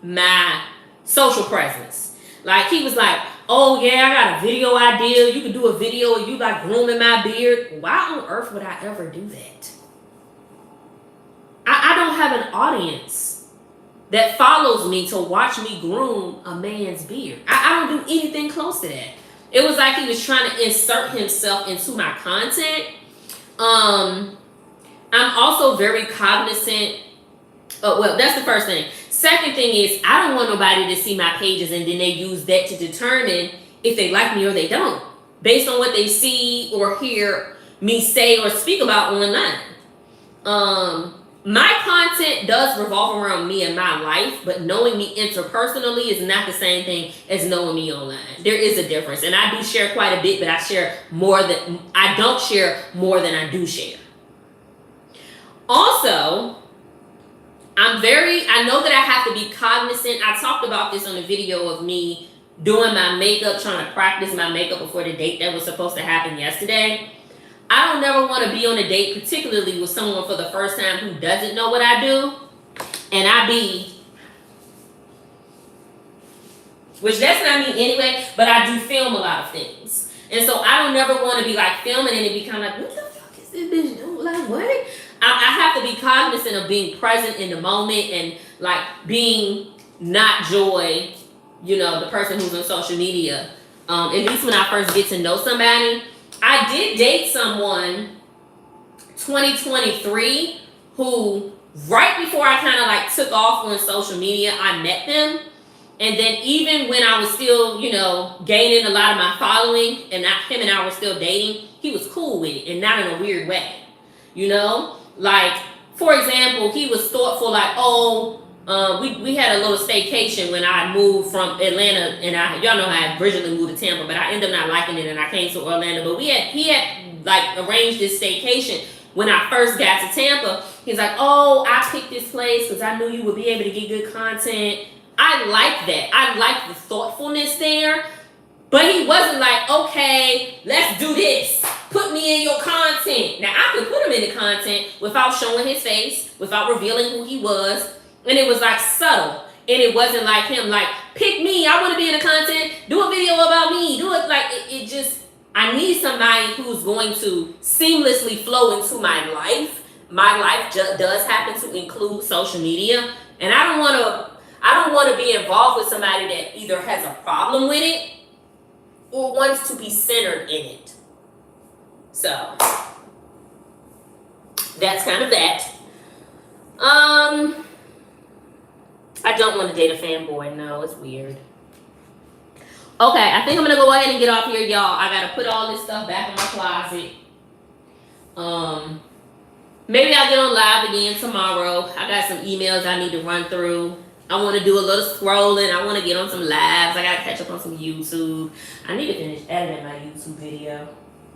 my social presence. Like, he was like, oh yeah, I got a video idea. You could do a video of you like grooming my beard. Why on earth would I ever do that? I don't have an audience that follows me to watch me groom a man's beard. I don't do anything close to that. It was like he was trying to insert himself into my content. I'm also very cognizant. Oh, well, that's the first thing. Second thing is, I don't want nobody to see my pages and then they use that to determine if they like me or they don't, based on what they see or hear me say or speak about online. My content does revolve around me and my life, but knowing me interpersonally is not the same thing as knowing me online. There is a difference, and I do share quite a bit, but I don't share more than I do share. Also, I know that I have to be cognizant. I talked about this on a video of me doing my makeup, trying to practice my makeup before the date that was supposed to happen yesterday. I don't never want to be on a date, particularly with someone for the first time who doesn't know what I do. And which that's not me anyway, but I do film a lot of things. And so I don't never want to be like filming and it be kind of like, what the fuck is this bitch doing? Like, what? I have to be cognizant of being present in the moment and like being not Joy, you know, the person who's on social media. At least when I first get to know somebody. I did date someone 2023 who right before I kind of like took off on social media, I met them. And then even when I was still, you know, gaining a lot of my following and him and I were still dating, he was cool with it and not in a weird way. You know, like, for example, he was thoughtful, like, we had a little staycation when I moved from Atlanta, and y'all know how I originally moved to Tampa, but I ended up not liking it and I came to Orlando. But he had like arranged this staycation when I first got to Tampa. He's like, oh, I picked this place because I knew you would be able to get good content. I like that. I like the thoughtfulness there. But he wasn't like, okay, let's do this. Put me in your content. Now, I could put him in the content without showing his face, without revealing who he was. And it was like subtle. And it wasn't like him, like, pick me. I want to be in the content. Do a video about me. Do it like, it just, I need somebody who's going to seamlessly flow into my life. My life does happen to include social media. And I don't want to be involved with somebody that either has a problem with it or wants to be centered in it. So, that's kind of that. I don't want to date a fanboy. No, it's weird. Okay, I think I'm gonna go ahead and get off here, y'all. I gotta put all this stuff back in my closet. Maybe I'll get on live again tomorrow. I got some emails I need to run through. I want to do a little scrolling. I want to get on some lives. I gotta catch up on some YouTube. I need to finish editing my YouTube video.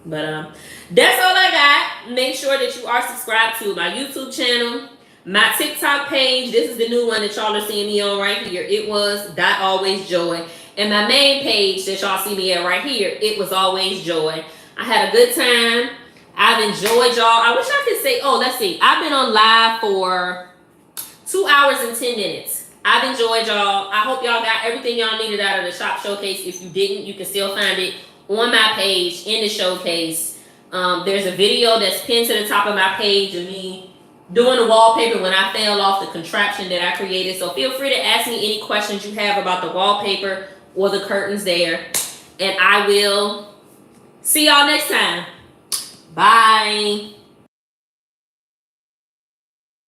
But that's all I got. Make sure that you are subscribed to my YouTube channel, my TikTok page. This is the new one that y'all are seeing me on right here. It was .alwaysjoy. And my main page that y'all see me at right here, it was always joy. I had a good time. I've enjoyed y'all. I wish I could say, oh, let's see. I've been on live for 2 hours and 10 minutes. I've enjoyed y'all. I hope y'all got everything y'all needed out of the shop showcase. If you didn't, you can still find it on my page in the showcase. There's a video that's pinned to the top of my page of me doing the wallpaper when I fell off the contraption that I created. So feel free to ask me any questions you have about the wallpaper or the curtains there. And I will see y'all next time. Bye.